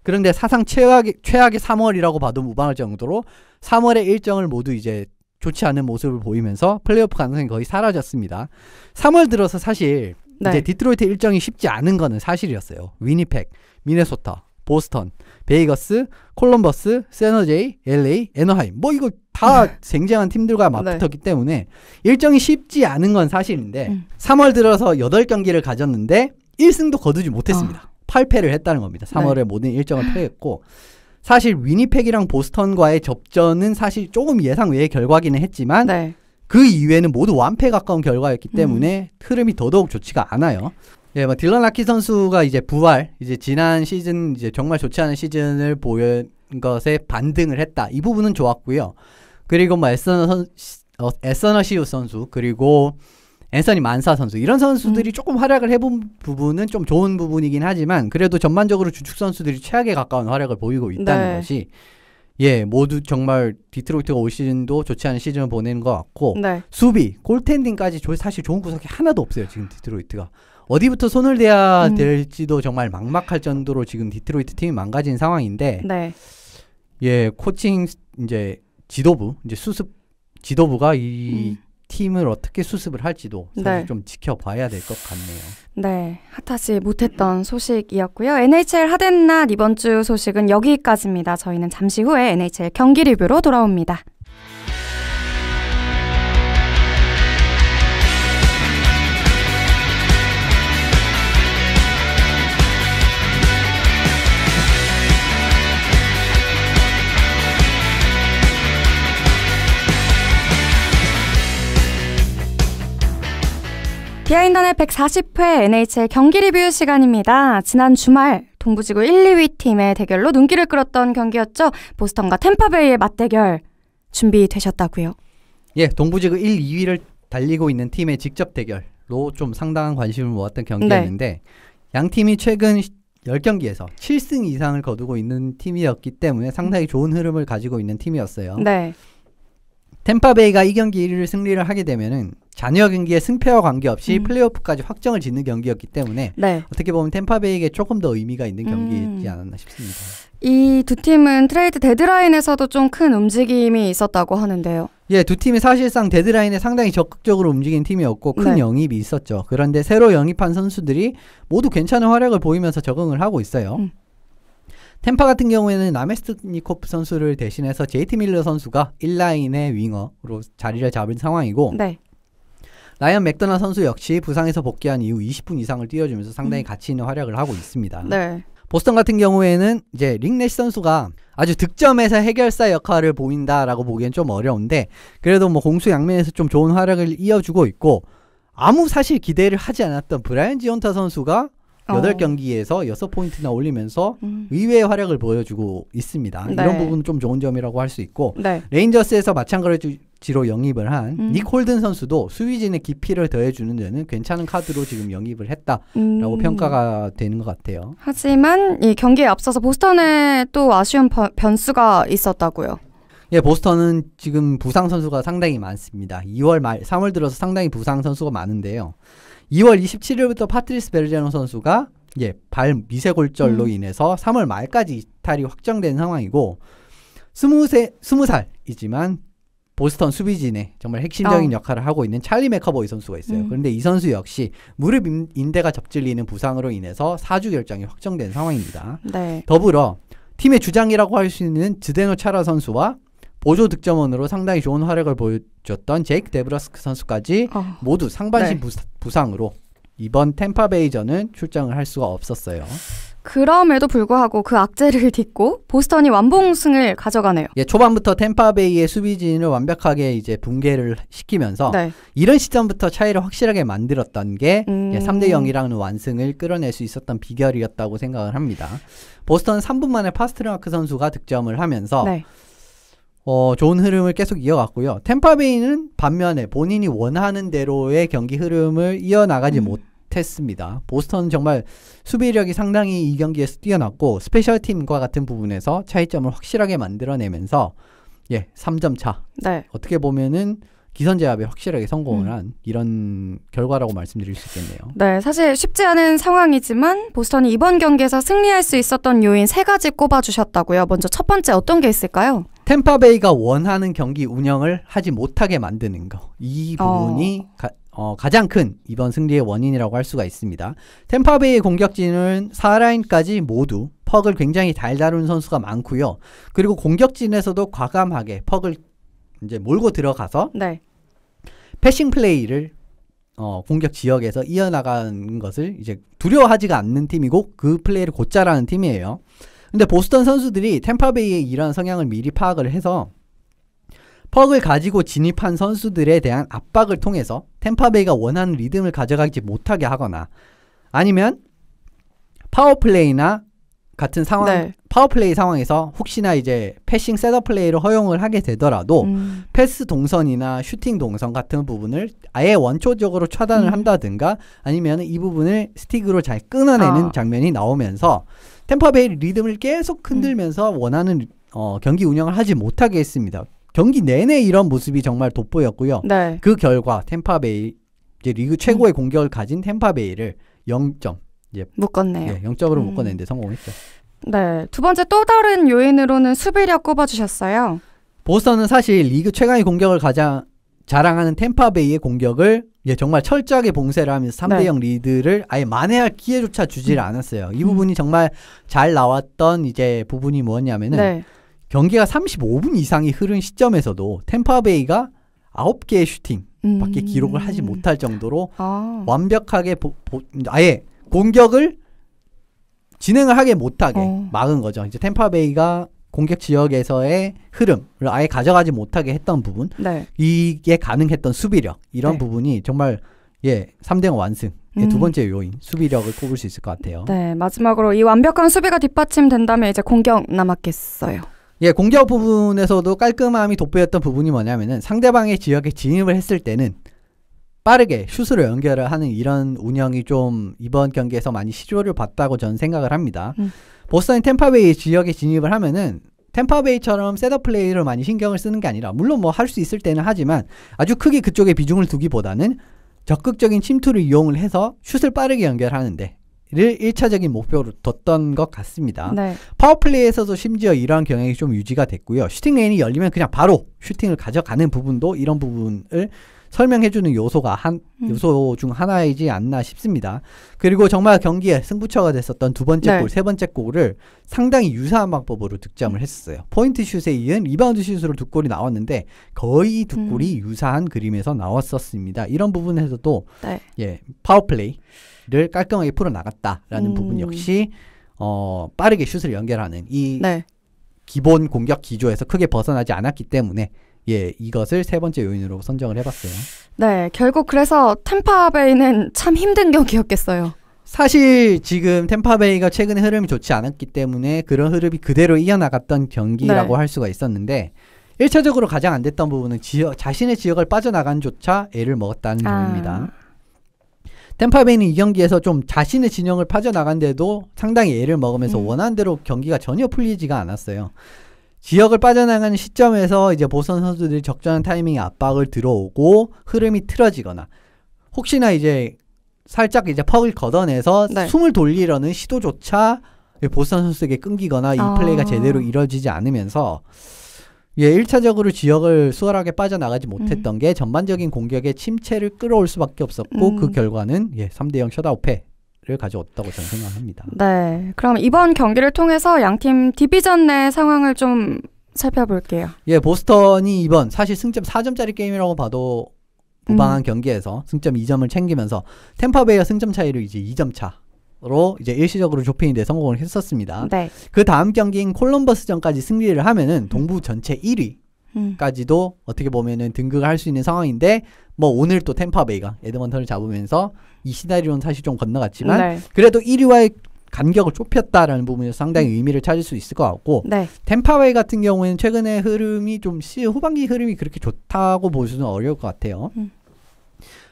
그런데 사상 최악의 3월이라고 봐도 무방할 정도로 3월의 일정을 모두 이제 좋지 않은 모습을 보이면서 플레이오프 가능성이 거의 사라졌습니다. 3월 들어서 사실 이제 디트로이트 일정이 쉽지 않은 거는 사실이었어요. 위니펙, 미네소타, 보스턴, 베이거스, 콜럼버스, 세너제이, LA, 애너하임 뭐 이거 다 쟁쟁한 팀들과 맞붙었기 때문에 일정이 쉽지 않은 건 사실인데 3월 들어서 8경기를 가졌는데 1승도 거두지 못했습니다. 8패를 했다는 겁니다. 3월에 모든 일정을 패했고 사실 위니펙이랑 보스턴과의 접전은 사실 조금 예상 외의 결과기는 했지만 그 이외에는 모두 완패에 가까운 결과였기 때문에 흐름이 더더욱 좋지가 않아요. 뭐 딜런 라키 선수가 이제 이제 지난 시즌 이제 정말 좋지 않은 시즌을 보인 것에 반등을 했다. 이 부분은 좋았고요. 그리고 뭐 에서너 시우스 선수 그리고 앤서니 만사 선수 이런 선수들이 조금 활약을 해본 부분은 좀 좋은 부분이긴 하지만 그래도 전반적으로 주축 선수들이 최악에 가까운 활약을 보이고 있다는 것이 모두 정말 디트로이트가 올 시즌도 좋지 않은 시즌을 보내는 것 같고 수비, 골텐딩까지 사실 좋은 구석이 하나도 없어요. 지금 디트로이트가. 어디부터 손을 대야 될지도 정말 막막할 정도로 지금 디트로이트 팀이 망가진 상황인데 코칭 이제 지도부 이제 수습 지도부가 이 팀을 어떻게 수습을 할지도 사실 좀 지켜봐야 될 것 같네요. 네, 핫하지 못했던 소식이었고요. NHL 핫앤낫 이번 주 소식은 여기까지입니다. 저희는 잠시 후에 NHL 경기 리뷰로 돌아옵니다. 비하인드넷 140회 NHL 경기 리뷰 시간입니다. 지난 주말 동부지구 1, 2위 팀의 대결로 눈길을 끌었던 경기였죠. 보스턴과 템파베이의 맞대결 준비되셨다고요? 동부지구 1, 2위를 달리고 있는 팀의 직접 대결로 좀 상당한 관심을 모았던 경기였는데 양 팀이 최근 10경기에서 7승 이상을 거두고 있는 팀이었기 때문에 상당히 좋은 흐름을 가지고 있는 팀이었어요. 템파베이가 이 경기 1위를 승리를 하게 되면은 잔여 경기의 승패와 관계없이 플레이오프까지 확정을 짓는 경기였기 때문에 어떻게 보면 템파베이에게 조금 더 의미가 있는 경기이지 않았나 싶습니다. 이 두 팀은 트레이드 데드라인에서도 좀 큰 움직임이 있었다고 하는데요. 두 팀이 사실상 데드라인에 상당히 적극적으로 움직인 팀이었고 큰 영입이 있었죠. 그런데 새로 영입한 선수들이 모두 괜찮은 활약을 보이면서 적응을 하고 있어요. 템파 같은 경우에는 나메스트니코프 선수를 대신해서 JT 밀러 선수가 1라인의 윙어로 자리를 잡은 상황이고 라이언 맥더나 선수 역시 부상에서 복귀한 이후 20분 이상을 뛰어주면서 상당히 가치 있는 활약을 하고 있습니다. 보스턴 같은 경우에는 이제 릭 내시 선수가 아주 득점에서 해결사 역할을 보인다라고 보기엔 좀 어려운데 그래도 뭐 공수 양면에서 좀 좋은 활약을 이어주고 있고 아무 사실 기대를 하지 않았던 브라이언 지온타 선수가 8경기에서 6포인트나 올리면서 의외의 활약을 보여주고 있습니다. 네. 이런 부분은 좀 좋은 점이라고 할 수 있고 네. 레인저스에서 마찬가지로 영입을 한 닉 홀든 선수도 수비진의 깊이를 더해주는 데는 괜찮은 카드로 지금 영입을 했다라고 평가가 되는 것 같아요. 하지만 이 경기에 앞서서 보스턴에 또 아쉬운 변수가 있었다고요. 예, 보스턴은 지금 부상 선수가 상당히 많습니다. 2월 말, 3월 들어서 상당히 부상 선수가 많은데요. 2월 27일부터 파트리스 베르제노 선수가 발 미쇄골절로 인해서 3월 말까지 이탈이 확정된 상황이고 20살이지만 보스턴 수비진에 정말 핵심적인 역할을 하고 있는 찰리 맥커보이 선수가 있어요. 그런데 이 선수 역시 무릎 인대가 접질리는 부상으로 인해서 4주 결장이 확정된 상황입니다. 네. 더불어 팀의 주장이라고 할 수 있는 즈데노 차라 선수와 보조 득점원으로 상당히 좋은 활약을 보여줬던 제이크 데브러스크 선수까지 모두 상반신 네. 부상으로 이번 템파베이전은 출장을 할 수가 없었어요. 그럼에도 불구하고 그 악재를 딛고 보스턴이 완봉승을 가져가네요. 예, 초반부터 템파베이의 수비진을 완벽하게 이제 붕괴를 시키면서 네. 이런 시점부터 차이를 확실하게 만들었던 게 3대 0이라는 완승을 끌어낼 수 있었던 비결이었다고 생각을 합니다. 보스턴은 3분 만에 파스트라크 선수가 득점을 하면서 네. 좋은 흐름을 계속 이어갔고요. 템파베이는 반면에 본인이 원하는 대로의 경기 흐름을 이어나가지 못했습니다. 보스턴은 정말 수비력이 상당히 이 경기에서 뛰어났고 스페셜팀과 같은 부분에서 차이점을 확실하게 만들어내면서 3점 차. 네. 어떻게 보면은 기선제압에 확실하게 성공을 한 이런 결과라고 말씀드릴 수 있겠네요. 네, 사실 쉽지 않은 상황이지만 보스턴이 이번 경기에서 승리할 수 있었던 요인 3가지 꼽아주셨다고요. 먼저 첫 번째 어떤 게 있을까요? 템파베이가 원하는 경기 운영을 하지 못하게 만드는 거. 이 부분이 가장 큰 이번 승리의 원인이라고 할 수가 있습니다. 템파베이의 공격진은 4라인까지 모두 퍽을 굉장히 잘 다루는 선수가 많고요. 그리고 공격진에서도 과감하게 퍽을 이제 몰고 들어가서 네. 패싱 플레이를 공격 지역에서 이어나가는 것을 이제 두려워하지가 않는 팀이고 그 플레이를 곧잘하는 팀이에요. 근데 보스턴 선수들이 템파베이의 이러한 성향을 미리 파악을 해서 퍽을 가지고 진입한 선수들에 대한 압박을 통해서 템파베이가 원하는 리듬을 가져가지 못하게 하거나 아니면 파워플레이나 같은 상황, 네. 파워플레이 상황에서 혹시나 이제 패싱 셋업 플레이를 허용을 하게 되더라도 패스 동선이나 슈팅 동선 같은 부분을 아예 원초적으로 차단을 한다든가 아니면 이 부분을 스틱으로 잘 끊어내는 장면이 나오면서 템파베이 리듬을 계속 흔들면서 원하는 경기 운영을 하지 못하게 했습니다. 경기 내내 이런 모습이 정말 돋보였고요. 네. 그 결과 템파베이 이제 리그 최고의 공격을 가진 템파베이를 0점 묶었네요. 0점으로 묶어내는데 성공했죠. 네, 두 번째 또 다른 요인으로는 수비력 꼽아주셨어요. 보스턴은 사실 리그 최강의 공격을 가장 자랑하는 템파베이의 공격을 정말 철저하게 봉쇄를 하면서 3대0 리드를 아예 만회할 기회조차 주지를 않았어요. 이 부분이 정말 잘 나왔던 이제 부분이 뭐냐면은 네. 경기가 35분 이상이 흐른 시점에서도 템파베이가 9개의 슈팅 밖에 기록을 하지 못할 정도로 완벽하게 아예 공격을 진행을 하게 못하게 막은 거죠. 이제 템파베이가 공격 지역에서의 흐름을 아예 가져가지 못하게 했던 부분, 네. 이게 가능했던 수비력 이런 네. 부분이 정말 3대0 완승 두 번째 요인 수비력을 꼽을 수 있을 것 같아요. 네, 마지막으로 이 완벽한 수비가 뒷받침된다면 이제 공격 남았겠어요. 공격 부분에서도 깔끔함이 돋보였던 부분이 뭐냐면은 상대방의 지역에 진입을 했을 때는 빠르게 슛으로 연결을 하는 이런 운영이 좀 이번 경기에서 많이 시조를 봤다고 저는 생각을 합니다. 보스턴이 템파베이 지역에 진입을 하면은 템파베이처럼 셋업 플레이를 많이 신경을 쓰는 게 아니라 물론 뭐 할 수 있을 때는 하지만 아주 크게 그쪽에 비중을 두기보다는 적극적인 침투를 이용을 해서 슛을 빠르게 연결하는데 를 1차적인 목표로 뒀던 것 같습니다. 네. 파워플레이에서도 심지어 이러한 경향이 좀 유지가 됐고요. 슈팅 레인이 열리면 그냥 바로 슈팅을 가져가는 부분도 이런 부분을 설명해주는 요소가 요소 중 하나이지 않나 싶습니다. 그리고 정말 경기에 승부처가 됐었던 두 번째 네. 골, 세 번째 골을 상당히 유사한 방법으로 득점을 했었어요. 포인트 슛에 이은 리바운드 슛으로 두 골이 나왔는데 거의 두 골이 유사한 그림에서 나왔었습니다. 이런 부분에서도 네. 파워플레이를 깔끔하게 풀어나갔다라는 부분 역시 빠르게 슛을 연결하는 이 네. 기본 공격 기조에서 크게 벗어나지 않았기 때문에 예, 이것을 세 번째 요인으로 선정을 해봤어요. 네, 결국 그래서 템파베이는 참 힘든 경기였겠어요. 사실 지금 템파베이가 최근에 흐름이 좋지 않았기 때문에 그런 흐름이 그대로 이어나갔던 경기라고 네. 할 수가 있었는데 1차적으로 가장 안 됐던 부분은 자신의 지역을 빠져나간 조차 애를 먹었다는 점입니다. 템파베이는 이 경기에서 좀 자신의 진영을 빠져나간데도 상당히 애를 먹으면서 원하는 대로 경기가 전혀 풀리지가 않았어요. 지역을 빠져나가는 시점에서 이제 보스턴 선수들이 적절한 타이밍에 압박을 들어오고 흐름이 틀어지거나 혹시나 이제 살짝 이제 퍽을 걷어내서 네. 숨을 돌리려는 시도조차 보스턴 선수에게 끊기거나 이 플레이가 제대로 이루어지지 않으면서 예, 1차적으로 지역을 수월하게 빠져나가지 못했던 게 전반적인 공격의 침체를 끌어올 수밖에 없었고 그 결과는 예, 3대0 셧아웃패를 가져왔다고 저는 생각합니다. 네, 그럼 이번 경기를 통해서 양팀 디비전 내 상황을 좀 살펴볼게요. 예, 보스턴이 이번 사실 승점 4점짜리 게임이라고 봐도 무방한 경기에서 승점 2점을 챙기면서 템파베이와 승점 차이를 이제 2점 차로 이제 일시적으로 좁히는 데 성공을 했었습니다. 네. 그 다음 경기인 콜럼버스전까지 승리를 하면은 동부 전체 1위까지도 어떻게 보면은 등극을 할 수 있는 상황인데 뭐 오늘 또 템파베이가 에드먼턴을 잡으면서 이 시나리오는 사실 좀 건너갔지만 네. 그래도 1위와의 간격을 좁혔다라는 부분에서 상당히 의미를 찾을 수 있을 것 같고 네. 템파베이 같은 경우에는 최근에 흐름이 좀 후반기 흐름이 그렇게 좋다고 보기는 어려울 것 같아요.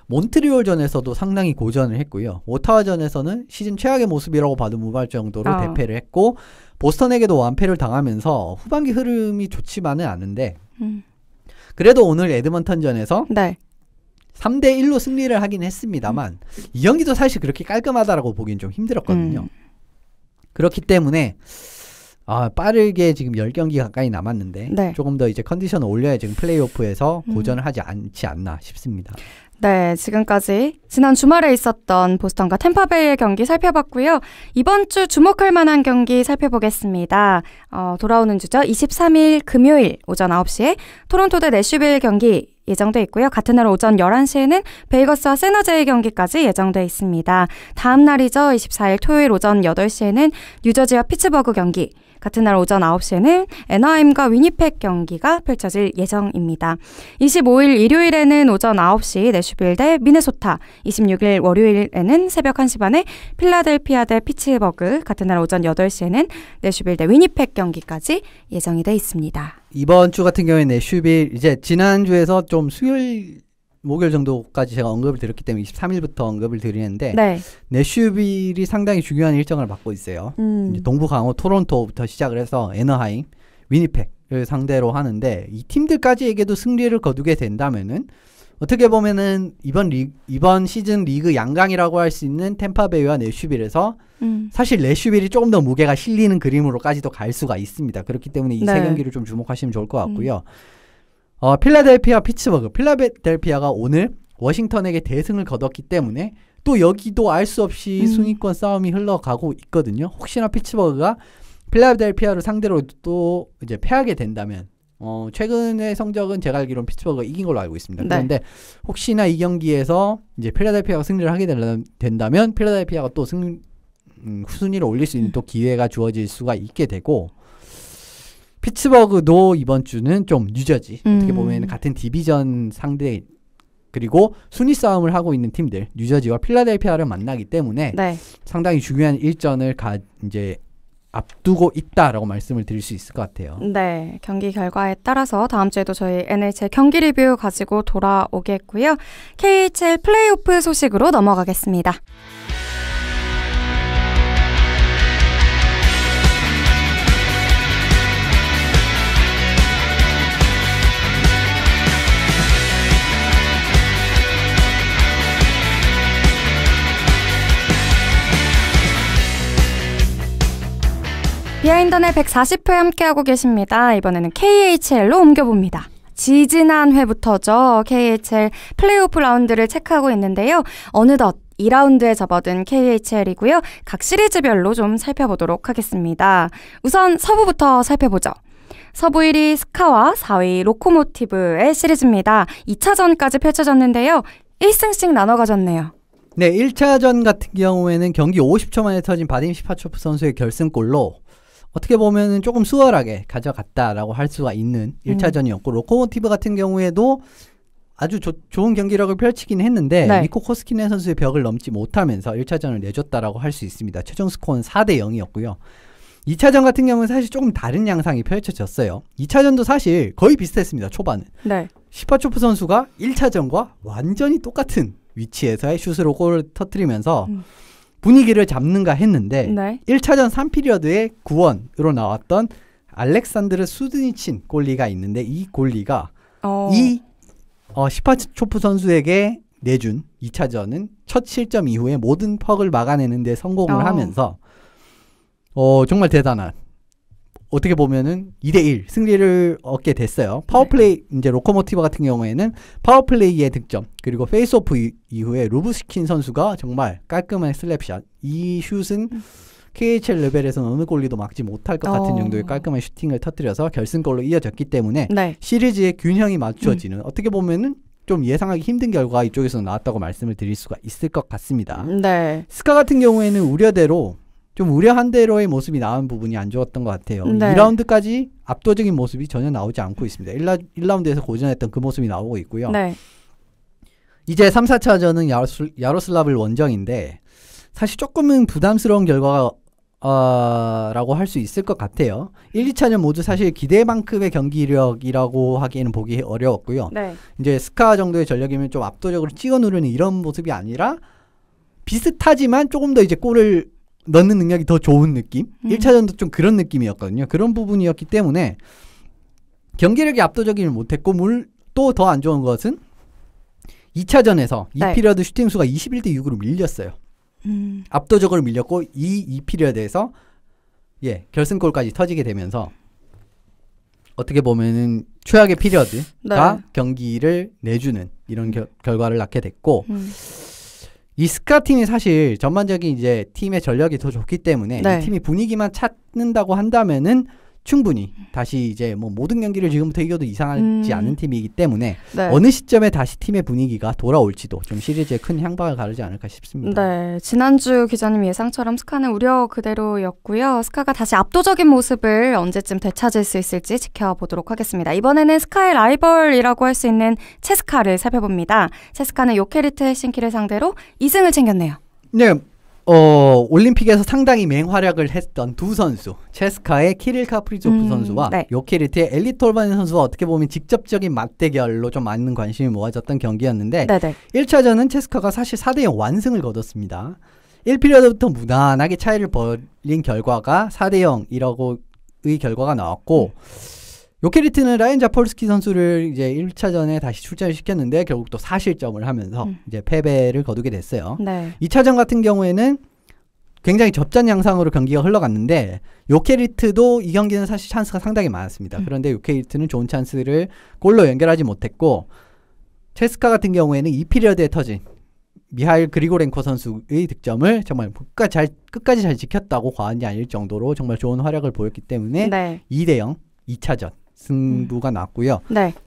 몬트리올전에서도 상당히 고전을 했고요. 오타와전에서는 시즌 최악의 모습이라고 봐도 무방할 정도로 대패를 했고 보스턴에게도 완패를 당하면서 후반기 흐름이 좋지만은 않은데 그래도 오늘 에드먼턴전에서 네. 3대1로 승리를 하긴 했습니다만 이 경기도 사실 그렇게 깔끔하다라고 보기엔 좀 힘들었거든요. 그렇기 때문에 빠르게 지금 10경기 가까이 남았는데 네. 조금 더 이제 컨디션을 올려야 지금 플레이오프에서 고전을 하지 않지 않나 싶습니다. 네, 지금까지 지난 주말에 있었던 보스턴과 템파베이의 경기 살펴봤고요. 이번 주 주목할 만한 경기 살펴보겠습니다. 돌아오는 주죠. 23일 금요일 오전 9시에 토론토 대 내슈빌 경기 예정돼 있고요. 같은 날 오전 11시에는 베이거스와 세너제이 경기까지 예정돼 있습니다. 다음 날이죠. 24일 토요일 오전 8시에는 뉴저지와 피츠버그 경기, 같은 날 오전 9시에는 애너하임과 위니펙 경기가 펼쳐질 예정입니다. 25일 일요일에는 오전 9시 내슈빌 대 미네소타, 26일 월요일에는 새벽 1시 반에 필라델피아 대 피츠버그, 같은 날 오전 8시에는 내슈빌 대 위니펙 경기까지 예정이 돼 있습니다. 이번 주 같은 경우에 내슈빌 이제 지난주에서 좀 수요일 목요일 정도까지 제가 언급을 드렸기 때문에 23일부터 언급을 드리는데 네. 내슈빌이 상당히 중요한 일정을 맡고 있어요. 이제 동부 강호 토론토부터 시작을 해서 애너하임, 위니펙을 상대로 하는데 이 팀들까지에게도 승리를 거두게 된다면은 어떻게 보면은 이번 시즌 리그 양강이라고 할 수 있는 템파베이와 내슈빌에서 사실 내슈빌이 조금 더 무게가 실리는 그림으로까지도 갈 수가 있습니다. 그렇기 때문에 이 세 경기를 좀 주목하시면 좋을 것 같고요. 필라델피아 피츠버그, 필라델피아가 오늘 워싱턴에게 대승을 거뒀기 때문에 또 여기도 알 수 없이 순위권 싸움이 흘러가고 있거든요. 혹시나 피츠버그가 필라델피아를 상대로 또 이제 패하게 된다면 최근의 성적은 제가 알기로는 피츠버그가 이긴 걸로 알고 있습니다. 네. 그런데 혹시나 이 경기에서 이제 필라델피아가 승리를 하게 된다면 필라델피아가 또 순위를 올릴 수 있는 또 기회가 주어질 수가 있게 되고 피츠버그도 이번 주는 좀 뉴저지 어떻게 보면 같은 디비전 상대 그리고 순위 싸움을 하고 있는 팀들 뉴저지와 필라델피아를 만나기 때문에 네. 상당히 중요한 일전을 이제 앞두고 있다라고 말씀을 드릴 수 있을 것 같아요. 네, 경기 결과에 따라서 다음 주에도 저희 NHL 경기 리뷰 가지고 돌아오겠고요. KHL 플레이오프 소식으로 넘어가겠습니다. 비하인드넷 140회 함께하고 계십니다. 이번에는 KHL로 옮겨봅니다. 지지난 회부터죠. KHL 플레이오프 라운드를 체크하고 있는데요. 어느덧 2라운드에 접어든 KHL이고요. 각 시리즈별로 좀 살펴보도록 하겠습니다. 우선 서부부터 살펴보죠. 서부 1위 스카와 4위 로코모티브의 시리즈입니다. 2차전까지 펼쳐졌는데요. 1승씩 나눠 가졌네요. 네, 1차전 같은 경우에는 경기 50초 만에 터진 바딤 시파초프 선수의 결승골로 어떻게 보면 조금 수월하게 가져갔다라고 할 수가 있는 1차전이었고 로코모티브 같은 경우에도 아주 좋은 경기력을 펼치긴 했는데 네. 미코 코스키네 선수의 벽을 넘지 못하면서 1차전을 내줬다라고 할 수 있습니다. 최종 스코어는 4대 0이었고요. 2차전 같은 경우는 사실 조금 다른 양상이 펼쳐졌어요. 2차전도 사실 거의 비슷했습니다. 초반은. 네. 시파초프 선수가 1차전과 완전히 똑같은 위치에서의 슛으로 골을 터뜨리면서 분위기를 잡는가 했는데 네. 1차전 3피리어드에 구원으로 나왔던 알렉산드르 수드니친 골리가 있는데 이 골리가 시파초프 선수에게 내준 2차전은 첫 실점 이후에 모든 퍽을 막아내는 데 성공을 하면서 정말 대단한 어떻게 보면은 2대1 승리를 얻게 됐어요. 파워플레이 이제 로코모티브 같은 경우에는 파워플레이의 득점 그리고 페이스오프 이후에 루브스킨 선수가 정말 깔끔한 슬랩샷 이 슛은 KHL 레벨에서는 어느 골리도 막지 못할 것 같은 정도의 깔끔한 슈팅을 터뜨려서 결승골로 이어졌기 때문에 네. 시리즈의 균형이 맞춰지는 어떻게 보면은 좀 예상하기 힘든 결과가 이쪽에서 나왔다고 말씀을 드릴 수가 있을 것 같습니다. 네. 스카 같은 경우에는 우려대로 좀 우려한 대로의 모습이 나온 부분이 안 좋았던 것 같아요. 네. 2라운드까지 압도적인 모습이 전혀 나오지 않고 있습니다. 1라운드에서 고전했던 그 모습이 나오고 있고요. 네. 이제 3, 4차전은 야로슬라블 원정인데 사실 조금은 부담스러운 결과가 라고 할 수 있을 것 같아요. 1, 2차전 모두 사실 기대만큼의 경기력이라고 하기에는 보기 어려웠고요. 네. 이제 스카 정도의 전력이면 좀 압도적으로 찍어 누르는 이런 모습이 아니라 비슷하지만 조금 더 이제 골을 넣는 능력이 더 좋은 느낌? 1차전도 좀 그런 느낌이었거든요. 그런 부분이었기 때문에 경기력이 압도적이지 못했고 또 더 안 좋은 것은 2차전에서 네. 2피리어드 슈팅 수가 21대 6으로 밀렸어요. 압도적으로 밀렸고 이 2피리어드에서 결승골까지 터지게 되면서 어떻게 보면은 최악의 피리어드가 경기를 내주는 이런 결과를 낳게 됐고 이 스카 팀이 사실 전반적인 이제 팀의 전력이 더 좋기 때문에 이 팀이 분위기만 찾는다고 한다면은 충분히 다시 이제 뭐 모든 경기를 지금부터 이겨도 이상하지 않은 팀이기 때문에 어느 시점에 다시 팀의 분위기가 돌아올지도 좀 시리즈에 큰 향방을 가르지 않을까 싶습니다. 네, 지난주 기자님 예상처럼 스카는 우려 그대로였고요. 스카가 다시 압도적인 모습을 언제쯤 되찾을 수 있을지 지켜보도록 하겠습니다. 이번에는 스카의 라이벌이라고 할 수 있는 체스카를 살펴봅니다. 체스카는 요케리트 헬싱키를 상대로 2승을 챙겼네요. 네. 올림픽에서 상당히 맹활약을 했던 두 선수 체스카의 키릴 카프리조프 선수와 요케리트의 엘리 톨바넨 선수와 어떻게 보면 직접적인 맞대결로 좀 많은 관심이 모아졌던 경기였는데 1차전은 체스카가 사실 4대0 완승을 거뒀습니다. 1피리어드부터 무난하게 차이를 벌린 결과가 4대0이라고의 결과가 나왔고 요케리트는 라이언 자폴스키 선수를 이제 1차전에 다시 출전을 시켰는데 결국 또 4실점을 하면서 이제 패배를 거두게 됐어요. 2차전 같은 경우에는 굉장히 접전 양상으로 경기가 흘러갔는데 요케리트도 이 경기는 사실 찬스가 상당히 많았습니다. 그런데 요케리트는 좋은 찬스를 골로 연결하지 못했고 체스카 같은 경우에는 2피리어드에 터진 미하일 그리고렌코 선수의 득점을 정말 끝까지 잘 지켰다고 과언이 아닐 정도로 정말 좋은 활약을 보였기 때문에 2대0 2차전 승부가 났고요.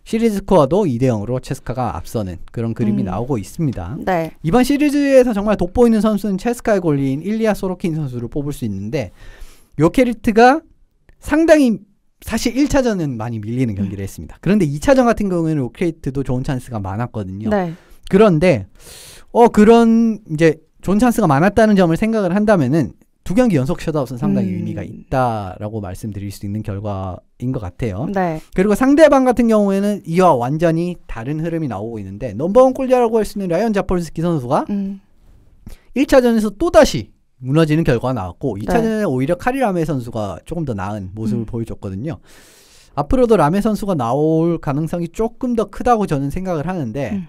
시리즈 스코어도 2대0으로 체스카가 앞서는 그런 그림이 나오고 있습니다. 이번 시리즈에서 정말 돋보이는 선수는 체스카의 골리인 일리아 소로킨 선수를 뽑을 수 있는데 요케리트가 상당히 사실 1차전은 많이 밀리는 경기를 했습니다. 그런데 2차전 같은 경우에는 요케리트도 좋은 찬스가 많았거든요. 그런데 그런 이제 좋은 찬스가 많았다는 점을 생각을 한다면은 두 경기 연속 셧아웃은 상당히 의미가 있다라고 말씀드릴 수 있는 결과인 것 같아요. 그리고 상대방 같은 경우에는 이와 완전히 다른 흐름이 나오고 있는데 넘버원 골자라고 할 수 있는 라이언 자폴스키 선수가 1차전에서 또다시 무너지는 결과가 나왔고 2차전에 오히려 카리 라메 선수가 조금 더 나은 모습을 보여줬거든요. 앞으로도 라메 선수가 나올 가능성이 조금 더 크다고 저는 생각을 하는데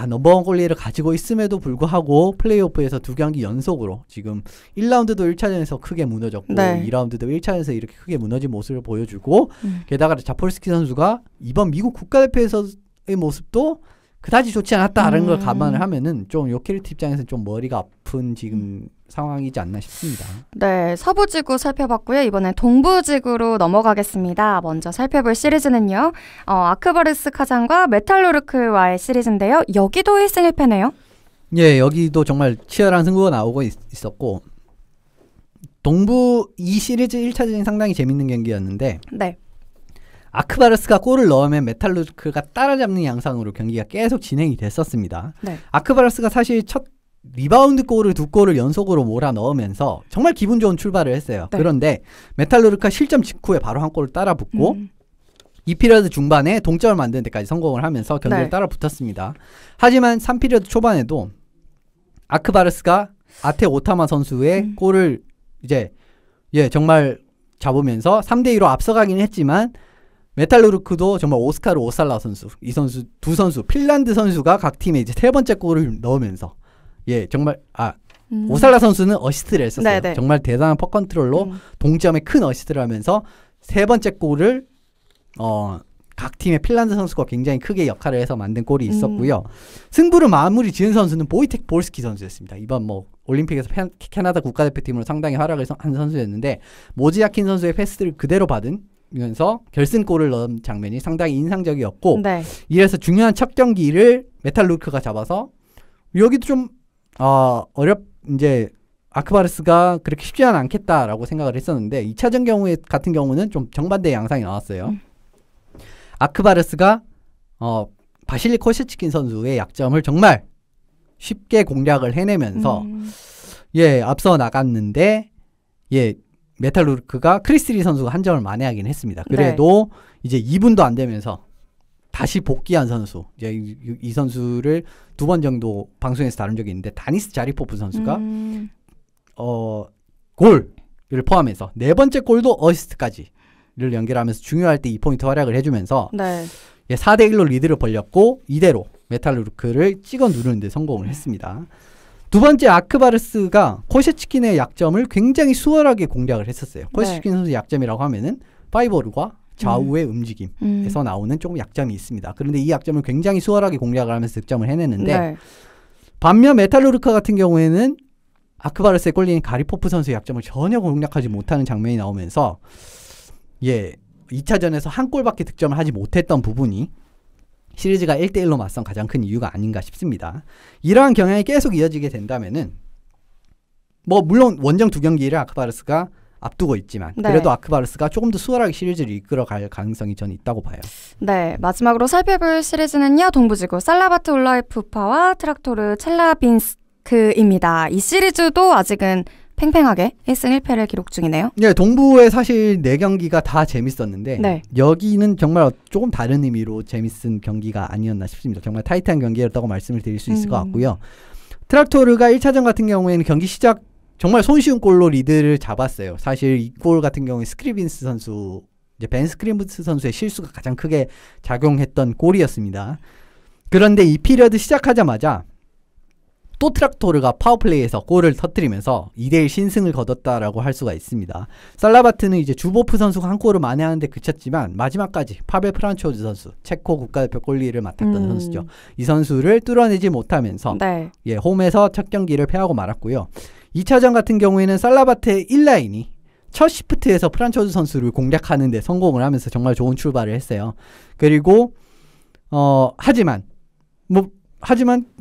넘버원 골리를 가지고 있음에도 불구하고 플레이오프에서 두 경기 연속으로 지금 1라운드도 1차전에서 크게 무너졌고 2라운드도 1차전에서 이렇게 크게 무너진 모습을 보여주고 게다가 자폴스키 선수가 이번 미국 국가대표에서의 모습도 그다지 좋지 않았다라는 걸 감안을 하면은 좀 요케리트 입장에서는 좀 머리가 아픈 지금 상황이지 않나 싶습니다. 서부지구 살펴봤고요. 이번엔 동부지구로 넘어가겠습니다. 먼저 살펴볼 시리즈는요. 아크바르스 카잔과 메탈루르크와의 시리즈인데요. 여기도 1승 1패네요. 예, 여기도 정말 치열한 승부가 나오고 있었고 동부 이 시리즈 1차전이 상당히 재밌는 경기였는데 네. 아크바르스가 골을 넣으면 메탈루르크가 따라잡는 양상으로 경기가 계속 진행이 됐었습니다. 네. 아크바르스가 사실 첫 리바운드 골을 2골을 연속으로 몰아 넣으면서 정말 기분 좋은 출발을 했어요. 네. 그런데 메탈루르크가 실점 직후에 바로 한 골을 따라 붙고 이 피리어드 중반에 동점을 만드는 데까지 성공을 하면서 경기를 따라 붙었습니다. 하지만 3피리어드 초반에도 아크바르스가 아테 오타마 선수의 골을 이제 정말 잡으면서 3대2로 앞서가긴 했지만 메탈루르크도 정말 오스카르 오살라 선수, 이 선수 두 선수, 핀란드 선수가 각 팀에 이제 세 번째 골을 넣으면서 정말 오살라 선수는 어시스트를 했었어요. 네네. 정말 대단한 퍼 컨트롤로 동점에 큰 어시스트를 하면서 세 번째 골을 각 팀의 핀란드 선수가 굉장히 크게 역할을 해서 만든 골이 있었고요. 승부를 마무리 지은 선수는 보이텍 볼스키 선수였습니다. 이번 올림픽에서 캐나다 국가대표팀으로 상당히 활약을 한 선수였는데 모지야킨 선수의 패스를 그대로 받으면서 결승골을 넣은 장면이 상당히 인상적이었고 네. 이래서 중요한 첫 경기를 메탈루르크가 잡아서 여기도 좀 이제 아크바르스가 그렇게 쉽지는 않겠다라고 생각을 했었는데 2차전 같은 경우는 좀 정반대의 양상이 나왔어요. 아크바르스가 바실리 코셰치킨 선수의 약점을 정말 쉽게 공략을 해내면서 앞서 나갔는데 메탈루르크가 크리스리 선수가 한 점을 만회하긴 했습니다. 그래도 이제 2분도 안 되면서 다시 복귀한 선수, 이 선수를 2번 정도 방송에서 다룬 적이 있는데 다니스 자리포프 선수가 골을 포함해서 4번째 골도 어시스트까지를 연결하면서 중요할 때 2포인트 활약을 해주면서 4대1로 리드를 벌렸고 이대로 메탈루르크를 찍어 누르는 데 성공을 했습니다. 두 번째 아크바르스가 코셰치킨의 약점을 굉장히 수월하게 공략을 했었어요. 코셰치킨 선수 약점이라고 하면은 파이볼과 좌우의 움직임에서 나오는 조금 약점이 있습니다. 그런데 이 약점을 굉장히 수월하게 공략을 하면서 득점을 해내는데 반면 메탈루르크 같은 경우에는 아크바르스에 꼴린 가리포프 선수의 약점을 전혀 공략하지 못하는 장면이 나오면서 2차전에서 한 골밖에 득점을 하지 못했던 부분이 시리즈가 1대1로 맞선 가장 큰 이유가 아닌가 싶습니다. 이러한 경향이 계속 이어지게 된다면은 물론 원정 2경기를 아크바르스가 앞두고 있지만 그래도 아크바르스가 조금 더 수월하게 시리즈를 이끌어갈 가능성이 저는 있다고 봐요. 네, 마지막으로 살펴볼 시리즈는요. 동부지구 살라바트 울라이프파와 트락토르 첼라빈스크입니다. 이 시리즈도 아직은 팽팽하게 1승 1패를 기록 중이네요. 네, 동부에 사실 4경기가 다 재밌었는데 여기는 정말 조금 다른 의미로 재밌은 경기가 아니었나 싶습니다. 정말 타이트한 경기였다고 말씀을 드릴 수 있을 것 같고요. 트락토르가 1차전 같은 경우에는 경기 시작 정말 손쉬운 골로 리드를 잡았어요. 사실 이 골 같은 경우에 스크리빈스 선수, 벤 스크리빈스 선수의 실수가 가장 크게 작용했던 골이었습니다. 그런데 이 피리어드 시작하자마자 또 트락토르가 파워플레이에서 골을 터뜨리면서 2대1 신승을 거뒀다라고 할 수가 있습니다. 살라바트는 이제 주보프 선수가 한 골을 만회하는데 그쳤지만 마지막까지 파벨 프란초즈 선수, 체코 국가대표 골리를 맡았던 선수죠. 이 선수를 뚫어내지 못하면서 홈에서 첫 경기를 패하고 말았고요. 2차전 같은 경우에는 살라바트의 1라인이 첫 시프트에서 프란초즈 선수를 공략하는 데 성공을 하면서 정말 좋은 출발을 했어요. 그리고 하지만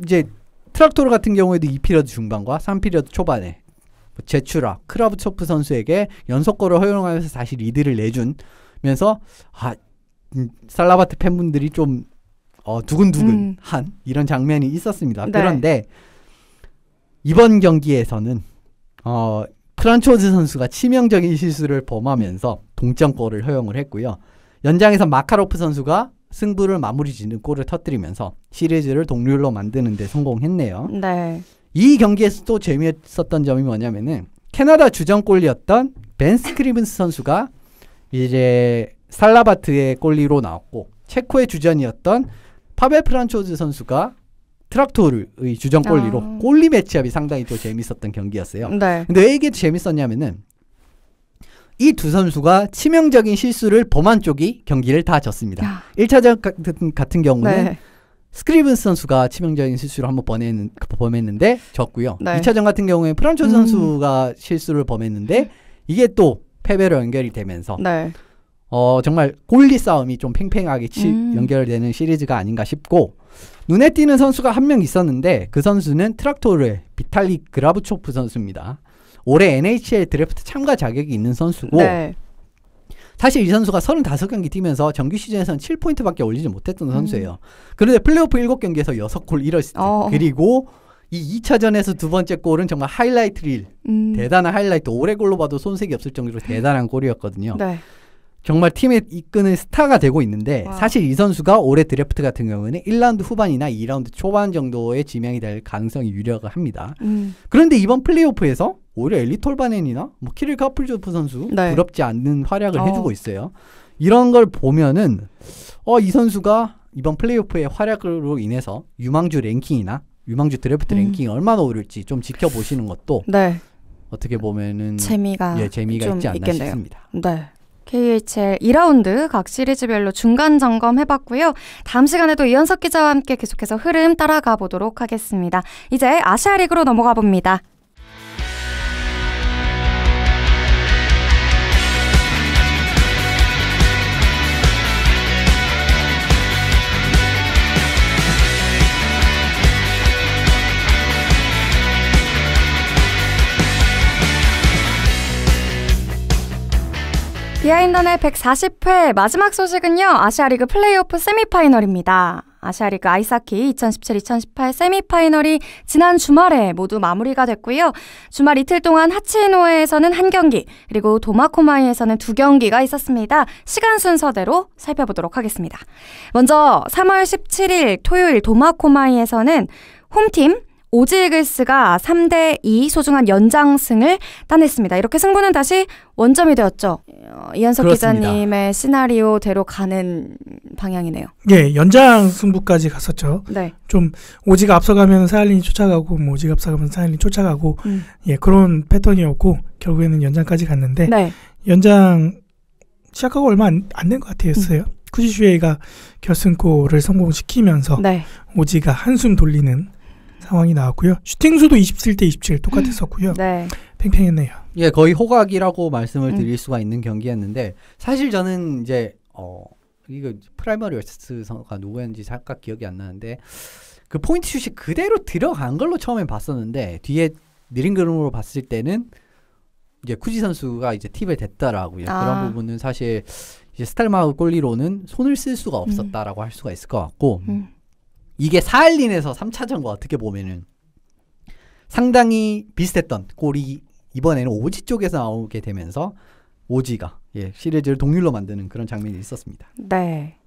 이제 트락토르 같은 경우에도 2피리어드 중반과 3피리어드 초반에 제추라, 크라브초프 선수에게 연속골을 허용하면서 다시 리드를 내주면서 살라바트 팬분들이 좀 두근두근한 이런 장면이 있었습니다. 그런데 이번 경기에서는 프란초즈 선수가 치명적인 실수를 범하면서 동점골을 허용을 했고요. 연장에서 마카로프 선수가 승부를 마무리 짓는 골을 터뜨리면서 시리즈를 동률로 만드는 데 성공했네요. 이 경기에서 또 재미있었던 점이 뭐냐면은 캐나다 주전골리였던 벤 스크리븐스 선수가 이제 살라바트의 골리로 나왔고 체코의 주전이었던 파벨 프란초즈 선수가 트락토르의 주전골리로 골리 매치업이 상당히 또 재밌었던 경기였어요. 근데 왜 이게 재밌었냐면은 이 두 선수가 치명적인 실수를 범한 쪽이 경기를 다 졌습니다. 1차전 같은 경우는 스크리븐스 선수가 치명적인 실수를 한번 범했는데 졌고요. 2차전 같은 경우에 프란초즈 선수가 실수를 범했는데 이게 또 패배로 연결이 되면서 정말 골리 싸움이 좀 팽팽하게 연결되는 시리즈가 아닌가 싶고 눈에 띄는 선수가 한 명 있었는데 그 선수는 트락토르의 비탈리 그라브초프 선수입니다. 올해 NHL 드래프트 참가 자격이 있는 선수고 네. 사실 이 선수가 35경기 뛰면서 정규 시즌에서는 7포인트밖에 올리지 못했던 선수예요. 그런데 플레이오프 7경기에서 6골 1어시스트 그리고 이 2차전에서 두 번째 골은 정말 하이라이트 릴 대단한 하이라이트 오래 골로 봐도 손색이 없을 정도로 대단한 골이었거든요. 네. 정말 팀에 이끄는 스타가 되고 있는데 와. 사실 이 선수가 올해 드래프트 같은 경우에는 1라운드 후반이나 2라운드 초반 정도의 지명이 될 가능성이 유력합니다. 그런데 이번 플레이오프에서 오히려 엘리 톨바넨이나 뭐 키릴 카플조프 선수 네. 부럽지 않는 활약을 해주고 있어요. 이런 걸 보면은 이 선수가 이번 플레이오프의 활약으로 인해서 유망주 랭킹이나 유망주 드래프트 랭킹이 얼마나 오를지 좀 지켜보시는 것도 네. 어떻게 보면은 재미가 있지 않나 있겠네요. 싶습니다. 네. KHL 2라운드 각 시리즈별로 중간 점검 해봤고요. 다음 시간에도 이현석 기자와 함께 계속해서 흐름 따라가 보도록 하겠습니다. 이제 아시아 리그로 넘어가 봅니다. 비하인드의 140회 마지막 소식은요. 아시아리그 플레이오프 세미파이널입니다. 아시아리그 아이스하키 2017-2018 세미파이널이 지난 주말에 모두 마무리가 됐고요. 주말 이틀 동안 하치노에에서는 1경기 그리고 도마코마이에서는 2경기가 있었습니다. 시간 순서대로 살펴보도록 하겠습니다. 먼저 3월 17일 토요일 도마코마이에서는 홈팀 오지이글스가 3대2 소중한 연장승을 따냈습니다. 이렇게 승부는 다시 원점이 되었죠. 이현석 그렇습니다. 기자님의 시나리오대로 가는 방향이네요. 예, 연장 승부까지 갔었죠. 네. 좀 오지가 앞서가면 사일린이 쫓아가고 뭐 오지가 앞서가면 사일린이 쫓아가고 예, 그런 패턴이었고 결국에는 연장까지 갔는데 네. 연장 시작하고 얼마 안 된 것 같았어요. 쿠지슈에이가 결승골을 성공시키면서 네. 오지가 한숨 돌리는 상황이 나왔고요. 슈팅수도 27대 27 똑같았었고요. 네. 팽팽했네요. 예, 거의 호각이라고 말씀을 드릴 수가 있는 경기였는데 사실 저는 이제 이거 프라이머리 웨스트 선수가 누구였는지 잠깐 기억이 안 나는데 그 포인트 슛이 그대로 들어간 걸로 처음에 봤었는데 뒤에 느린 그림으로 봤을 때는 이제 쿠지 선수가 이제 팁을 댔더라고요. 그런 부분은 사실 이제 스탈마우 골리로는 손을 쓸 수가 없었다라고 할 수가 있을 것 같고 이게 사일린에서 3차전과 어떻게 보면은 상당히 비슷했던 골이 이번에는 오지 쪽에서 나오게 되면서 오지가 시리즈를 동률로 만드는 그런 장면이 있었습니다. 네.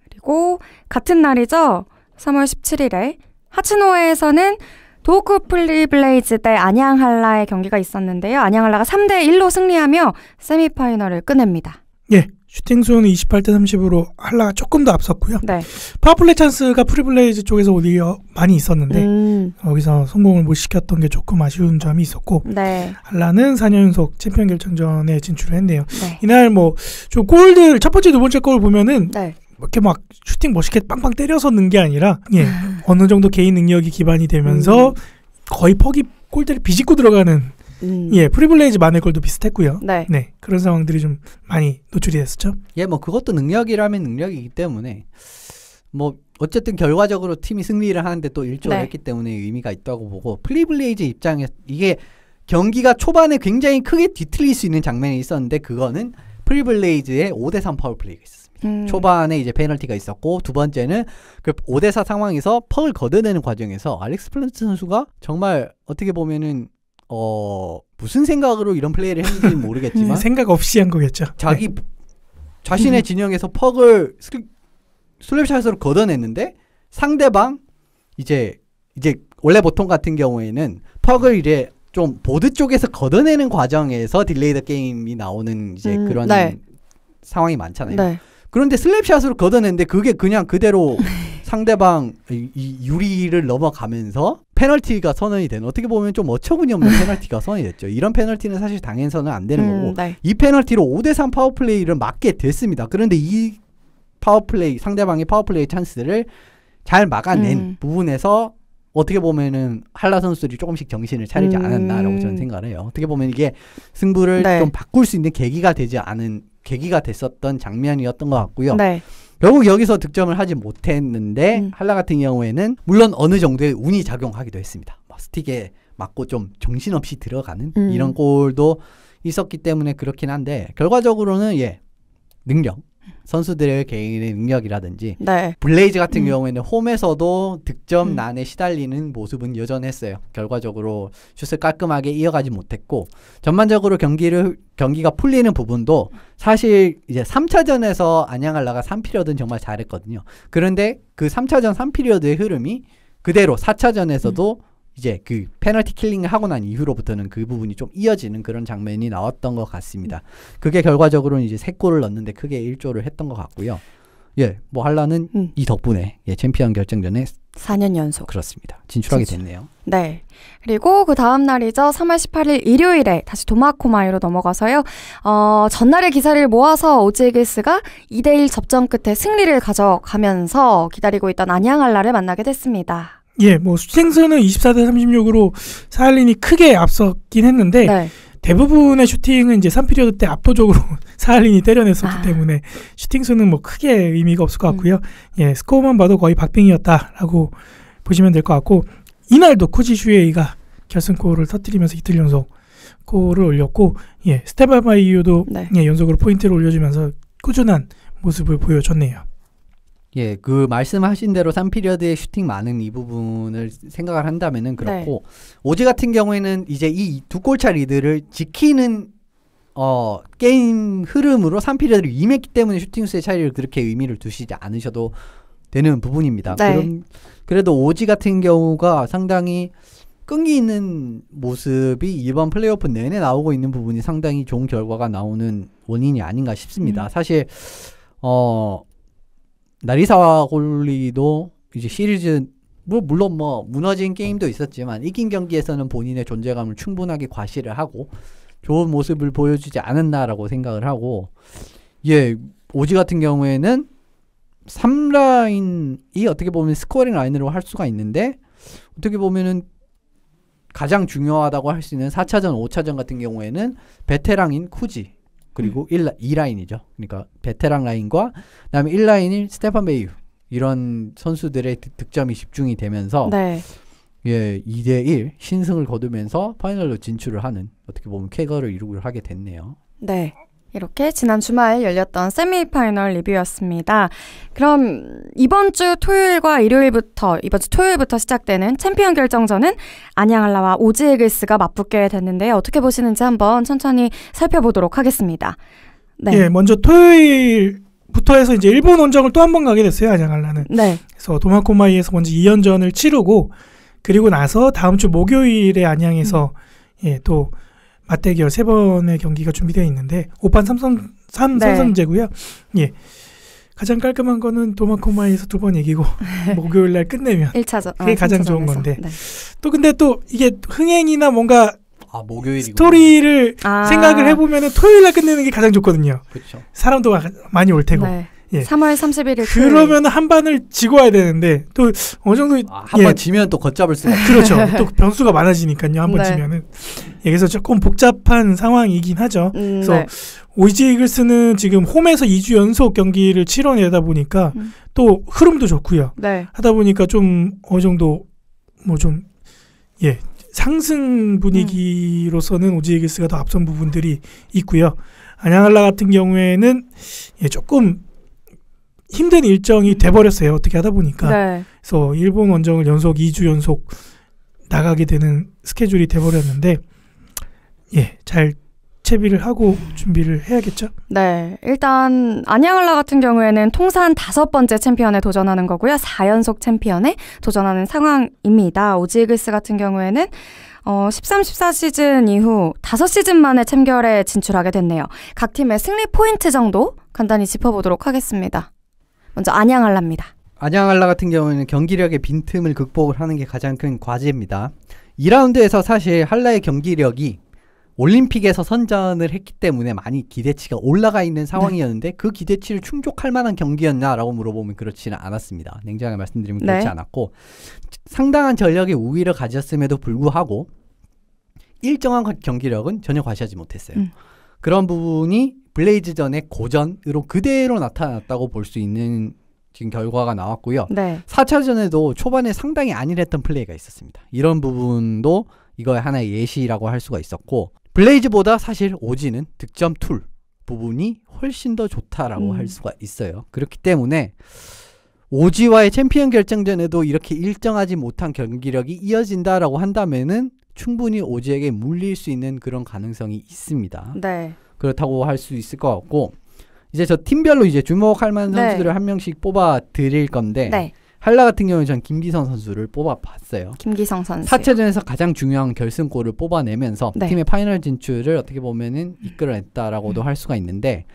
그리고 같은 날이죠. 3월 17일에 하치노에에서는 도호쿠 프리블레이즈 대 안양한라의 경기가 있었는데요. 안양한라가 3대1로 승리하며 세미파이널을 끝냅니다. 예. 슈팅수는 28대 30으로 한라가 조금 더 앞섰고요. 네. 파워플레이 찬스가 프리블레이즈 쪽에서 오히려 많이 있었는데 여기서 성공을 못 시켰던 게 조금 아쉬운 점이 있었고 네. 한라는 4년 연속 챔피언 결정전에 진출을 했네요. 네. 이날 뭐 좀 골들 첫 번째 두 번째 골 보면은 네. 이렇게 막 슈팅 멋있게 빵빵 때려서 넣은 게 아니라 어느 정도 개인 능력이 기반이 되면서 거의 퍽이 골대를 비집고 들어가는 예, 프리블레이즈 만의 골도 비슷했고요. 네. 네, 그런 상황들이 좀 많이 노출이 됐었죠. 예, 뭐 그것도 능력이라면 능력이기 때문에 뭐 어쨌든 결과적으로 팀이 승리를 하는데 또 일조를 했기 때문에 의미가 있다고 보고 프리블레이즈 입장에서 이게 경기가 초반에 굉장히 크게 뒤틀릴 수 있는 장면이 있었는데 그거는 프리블레이즈의 5대3 파워플레이가 있었습니다. 초반에 이제 페널티가 있었고 두 번째는 그 5대4 상황에서 퍽을 걷어내는 과정에서 알렉스 플란트 선수가 정말 어떻게 보면은 무슨 생각으로 이런 플레이를 했는지는 모르겠지만 생각 없이 한 거겠죠. 자기 자신의 진영에서 퍽을 슬랩샷으로 걷어냈는데 상대방 이제 원래 보통 같은 경우에는 퍽을 이제 좀 보드 쪽에서 걷어내는 과정에서 딜레이드 게임이 나오는 이제 그런 상황이 많잖아요. 네. 그런데 슬랩샷으로 걷어냈는데 그게 그냥 그대로 상대방 이 유리를 넘어가면서 페널티가 선언이 되는 어떻게 보면 좀 어처구니 없는 페널티가 선언이 됐죠. 이런 페널티는 사실 당연서는 안 되는 거고 네. 이 페널티로 5대3 파워플레이를 맞게 됐습니다. 그런데 이 파워플레이 상대방의 파워플레이 찬스를 잘 막아낸 부분에서 어떻게 보면은 한라 선수들이 조금씩 정신을 차리지 않았나라고 저는 생각을 해요. 어떻게 보면 이게 승부를 좀 바꿀 수 있는 계기가 되지 계기가 됐었던 장면이었던 것 같고요. 네. 결국 여기서 득점을 하지 못했는데 한라 같은 경우에는 물론 어느 정도의 운이 작용하기도 했습니다. 스틱에 맞고 좀 정신없이 들어가는 이런 골도 있었기 때문에 그렇긴 한데 결과적으로는 능력, 선수들의 개인의 능력이라든지 네. 블레이즈 같은 경우에는 홈에서도 득점난에 시달리는 모습은 여전했어요. 결과적으로 슛을 깔끔하게 이어가지 못했고 전반적으로 경기가 풀리는 부분도 사실 이제 3차전에서 안양한라가 3피리어드는 정말 잘했거든요. 그런데 그 3차전 3피리어드의 흐름이 그대로 4차전에서도 이제 그 페널티 킬링을 하고 난 이후로부터는 그 부분이 좀 이어지는 그런 장면이 나왔던 것 같습니다. 그게 결과적으로는 이제 3골을 넣는데 크게 일조를 했던 것 같고요. 뭐 한라는 이 덕분에 챔피언 결정전에 4년 연속 그렇습니다. 진출하게 됐네요. 네. 그리고 그 다음 날이죠. 3월 18일 일요일에 다시 도마코마이로 넘어가서요. 전날의 기사를 모아서 오지에글스가 2대1 접전 끝에 승리를 가져가면서 기다리고 있던 안양한라를 만나게 됐습니다. 뭐 슈팅수는 24대 36으로 사할린이 크게 앞섰긴 했는데 네. 대부분의 슈팅은 이제 3피리어드 때 압도적으로 사할린이 때려냈었기 때문에 슈팅수는 뭐 크게 의미가 없을 것 같고요. 스코어만 봐도 거의 박빙이었다라고 보시면 될 것 같고 이날도 쿠지슈에이가 결승골을 터뜨리면서 이틀 연속 골을 올렸고 스테반 바이유도 연속으로 포인트를 올려주면서 꾸준한 모습을 보여줬네요. 그 말씀하신 대로 3피리어드에 슈팅 많은 이 부분을 생각을 한다면은 그렇고 오지 같은 경우에는 이제 이 2골차 리드를 지키는 게임 흐름으로 3피리어드를 임했기 때문에 슈팅수의 차이를 그렇게 의미를 두시지 않으셔도 되는 부분입니다. 그래도 오지 같은 경우가 상당히 끈기 있는 모습이 이번 플레이오프 내내 나오고 있는 부분이 상당히 좋은 결과가 나오는 원인이 아닌가 싶습니다. 사실 나리사와 골리도 이제 시리즈 물론 뭐 무너진 게임도 있었지만 이긴 경기에서는 본인의 존재감을 충분하게 과시를 하고 좋은 모습을 보여주지 않았나라고 생각을 하고 오지 같은 경우에는 3라인이 어떻게 보면 스코어링 라인으로 할 수가 있는데 어떻게 보면은 가장 중요하다고 할 수 있는 4차전, 5차전 같은 경우에는 베테랑인 쿠지 그리고 2라인이죠. 그러니까 베테랑 라인과 그다음에 1라인인 스테판 베이유 이런 선수들의 득점이 집중이 되면서 2대1 신승을 거두면서 파이널로 진출을 하는 어떻게 보면 쾌거를 이루고 하게 됐네요. 네. 이렇게 지난 주말 열렸던 세미파이널 리뷰였습니다. 그럼 이번 주 토요일부터 시작되는 챔피언 결정전은 안양한라와 오지에글스가 맞붙게 됐는데요. 어떻게 보시는지 한번 천천히 살펴보도록 하겠습니다. 먼저 토요일부터 해서 이제 일본 원정을 또 한 번 가게 됐어요. 안양한라는. 그래서 도마코마이에서 먼저 2연전을 치르고 그리고 나서 다음 주 목요일에 안양에서 또 맞대결 3번의 경기가 준비되어 있는데 5판 3선제고요. 가장 깔끔한 거는 도마코마이에서 2번 이기고 목요일 날 끝내면 1차전, 그게 가장 좋은 건데 근데 또 이게 흥행이나 뭔가 스토리를 생각을 해보면은 토요일 날 끝내는 게 가장 좋거든요. 그렇죠. 사람도 많이 올 테고. 3월 31일 그러면 한 반을 지고 와야 되는데 또 어느 정도 한 번 지면 또 걷잡을 수가 그렇죠. 또 변수가 많아지니까요. 한 번 지면은 그래서 조금 복잡한 상황이긴 하죠. 그래서 오지이글스는 지금 홈에서 2주 연속 경기를 치러내다 보니까 또 흐름도 좋고요. 하다 보니까 좀 어느 정도 뭐 좀 상승 분위기로서는 오지이글스가 더 앞선 부분들이 있고요. 안양한라 같은 경우에는 조금 힘든 일정이 돼버렸어요. 어떻게 하다 보니까. 그래서 일본 원정을 2주 연속 나가게 되는 스케줄이 돼버렸는데 잘 채비를 하고 준비를 해야겠죠. 일단 안양한라 같은 경우에는 통산 5번째 챔피언에 도전하는 거고요. 4연속 챔피언에 도전하는 상황입니다. 오지이글스 같은 경우에는 13, 14 시즌 이후 5시즌 만에 챔결에 진출하게 됐네요. 각 팀의 승리 포인트 정도 간단히 짚어보도록 하겠습니다. 먼저 안양한라입니다. 안양한라 같은 경우에는 경기력의 빈틈을 극복을 하는 게 가장 큰 과제입니다. 2라운드에서 사실 한라의 경기력이 올림픽에서 선전을 했기 때문에 많이 기대치가 올라가 있는 상황이었는데 그 기대치를 충족할 만한 경기였냐라고 물어보면 그렇지는 않았습니다. 냉정하게 말씀드리면 그렇지 않았고 상당한 전력의 우위를 가졌음에도 불구하고 일정한 경기력은 전혀 과시하지 못했어요. 그런 부분이 블레이즈전의 고전으로 그대로 나타났다고 볼 수 있는 지금 결과가 나왔고요. 네. 4차전에도 초반에 상당히 안일했던 플레이가 있었습니다. 이런 부분도 이거의 하나의 예시라고 할 수가 있었고, 블레이즈보다 사실 오지는 득점 툴 부분이 훨씬 더 좋다라고 할 수가 있어요. 그렇기 때문에 오지와의 챔피언 결정전에도 이렇게 일정하지 못한 경기력이 이어진다라고 한다면은 충분히 오지에게 물릴 수 있는 그런 가능성이 있습니다. 네. 그렇다고 할 수 있을 것 같고, 이제 저 팀별로 이제 주목할 만한 선수들을 한 명씩 뽑아 드릴 건데, 네. 한라 같은 경우는 전 김기성 선수를 뽑아봤어요. 김기성 선수. 4차전에서 가장 중요한 결승골을 뽑아내면서 네. 팀의 파이널 진출을 어떻게 보면은 이끌어냈다라고도 할 수가 있는데,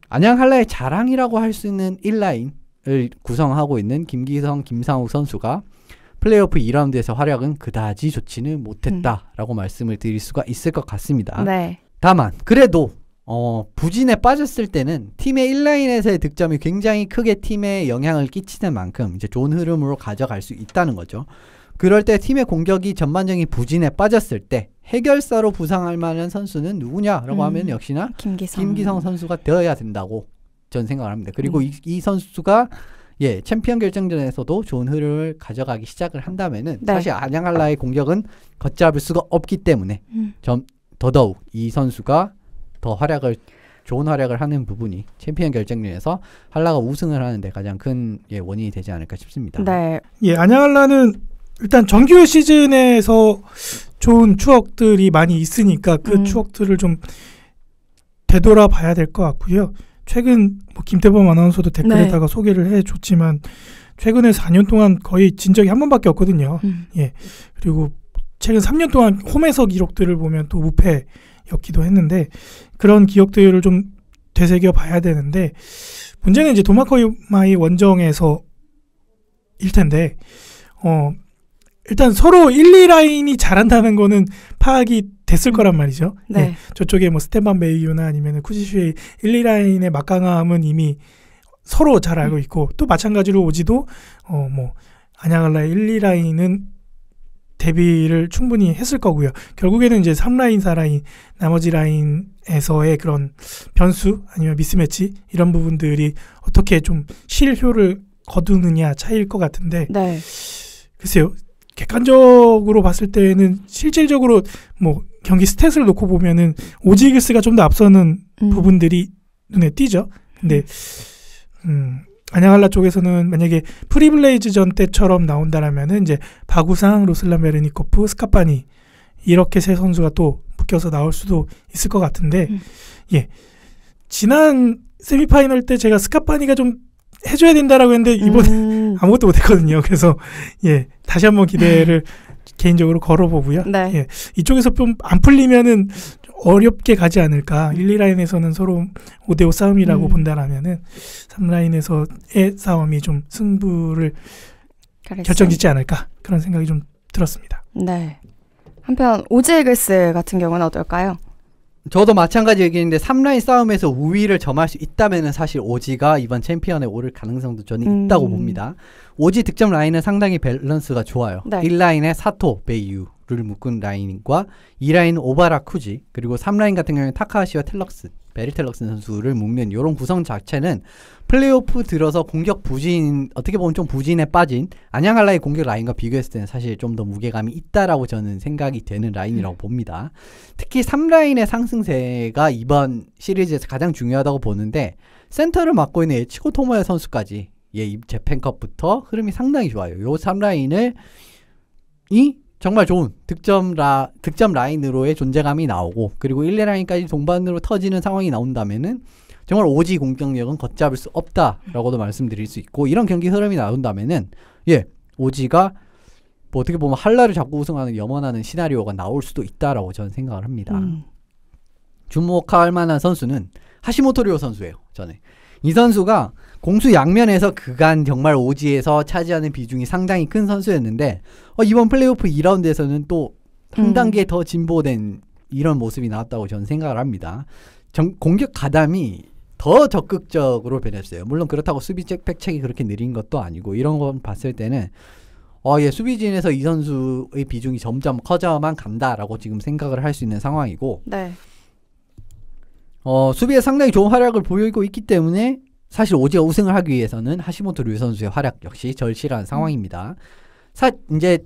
안양 한라의 자랑이라고 할 수 있는 1라인을 구성하고 있는 김기성, 김상욱 선수가 플레이오프 2라운드에서 활약은 그다지 좋지는 못했다라고 말씀을 드릴 수가 있을 것 같습니다. 네. 다만 그래도 부진에 빠졌을 때는 팀의 1라인에서의 득점이 굉장히 크게 팀에 영향을 끼치는 만큼 이제 좋은 흐름으로 가져갈 수 있다는 거죠. 그럴 때 팀의 공격이 전반적인 부진에 빠졌을 때 해결사로 부상할 만한 선수는 누구냐라고 하면 역시나 김기성 선수가 되어야 된다고 저는 생각을 합니다. 그리고 이 선수가 챔피언 결정전에서도 좋은 흐름을 가져가기 시작을 한다면은 사실 안양 한라의 공격은 걷잡을 수가 없기 때문에 더더욱 이 선수가 더 좋은 활약을 하는 부분이 챔피언 결정전에서 한라가 우승을 하는데 가장 큰 원인이 되지 않을까 싶습니다. 네. 안양 한라는 일단 정규 시즌에서 좋은 추억들이 많이 있으니까 그 추억들을 좀 되돌아봐야 될 것 같고요. 최근 김태범 아나운서도 댓글에다가 소개를 해줬지만 최근에 4년 동안 거의 진 적이 한 번밖에 없거든요. 그리고 최근 3년 동안 홈에서 기록들을 보면 또 무패였기도 했는데 그런 기억들을 좀 되새겨 봐야 되는데 문제는 이제 도마코마이 원정에서 일 텐데 일단 서로 1, 2라인이 잘한다는 거는 파악이 됐을 거란 말이죠. 네. 저쪽에 스테반 베이유나 아니면 쿠지슈의 1, 2라인의 막강함은 이미 서로 잘 알고 있고 또 마찬가지로 오지도 안양 한라의 1, 2라인은 대비를 충분히 했을 거고요. 결국에는 이제 3라인, 4라인 나머지 라인에서의 그런 변수 아니면 미스매치 이런 부분들이 어떻게 좀 실효를 거두느냐 차이일 것 같은데 글쎄요. 객관적으로 봤을 때는 실질적으로 경기 스탯을 놓고 보면은 오지이글스가 좀 더 앞서는 부분들이 눈에 띄죠. 근데 안양 한라 쪽에서는 만약에 프리블레이즈전 때처럼 나온다라면은 이제 바구상, 로슬란 베르니코프, 스카파니 이렇게 세 선수가 또 묶여서 나올 수도 있을 것 같은데 지난 세미파이널 때 제가 스카파니가 좀 해줘야 된다라고 했는데 이번에 아무것도 못했거든요. 그래서 다시 한번 기대를 개인적으로 걸어보고요. 이쪽에서 좀 안 풀리면은 어렵게 가지 않을까. 1, 2라인에서는 서로 5대5 싸움이라고 본다라면은 3라인에서의 싸움이 좀 승부를 결정짓지 않을까. 그런 생각이 좀 들었습니다. 네. 한편 오지이글스 같은 경우는 어떨까요? 저도 마찬가지 얘기인데 3라인 싸움에서 우위를 점할 수 있다면 사실 오지가 이번 챔피언에 오를 가능성도 저는 있다고 봅니다. 오지 득점 라인은 상당히 밸런스가 좋아요. 1라인에 사토, 베이유를 묶은 라인과 2라인 오바라, 쿠지 그리고 3라인 같은 경우는 타카하시와 베리 텔럭슨 선수를 묶는 이런 구성 자체는 플레이오프 들어서 공격 부진 어떻게 보면 좀 부진에 빠진 안양 한라의 공격 라인과 비교했을 때는 사실 좀 더 무게감이 있다라고 저는 생각이 되는 라인이라고 봅니다. 특히 3라인의 상승세가 이번 시리즈에서 가장 중요하다고 보는데 센터를 맡고 있는 에치고 토모야 선수까지 이 재팬컵부터 흐름이 상당히 좋아요. 요 3라인을 정말 좋은 득점 라인으로의 존재감이 나오고 그리고 1, 2라인까지 동반으로 터지는 상황이 나온다면은 정말 오지 공격력은 걷잡을 수 없다라고도 말씀드릴 수 있고 이런 경기 흐름이 나온다면은 오지가 어떻게 보면 한라를 자꾸 우승하는 염원하는 시나리오가 나올 수도 있다라고 저는 생각을 합니다. 주목할 만한 선수는 하시모토 류오 선수예요. 저는 이 선수가 공수 양면에서 그간 정말 오지에서 차지하는 비중이 상당히 큰 선수였는데 이번 플레이오프 2라운드에서는 또 한 단계 더 진보된 이런 모습이 나왔다고 저는 생각을 합니다. 공격 가담이 더 적극적으로 변했어요. 물론 그렇다고 수비 백책이 그렇게 느린 것도 아니고 이런 거 봤을 때는 수비진에서 이 선수의 비중이 점점 커져만 간다라고 지금 생각을 할 수 있는 상황이고 수비에 상당히 좋은 활약을 보이고 있기 때문에 사실 오지가 우승을 하기 위해서는 하시모토 류 선수의 활약 역시 절실한 상황입니다. 이제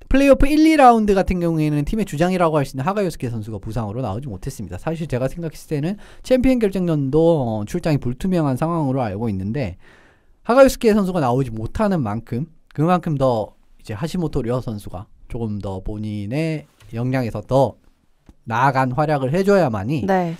플레이오프 1, 2라운드 같은 경우에는 팀의 주장이라고 할 수 있는 하가요스케 선수가 부상으로 나오지 못했습니다. 사실 제가 생각했을 때는 챔피언 결정전도 출장이 불투명한 상황으로 알고 있는데 하가요스케 선수가 나오지 못하는 만큼 그만큼 더 이제 하시모토 류 선수가 조금 더 본인의 역량에서 더 나아간 활약을 해줘야만이 네.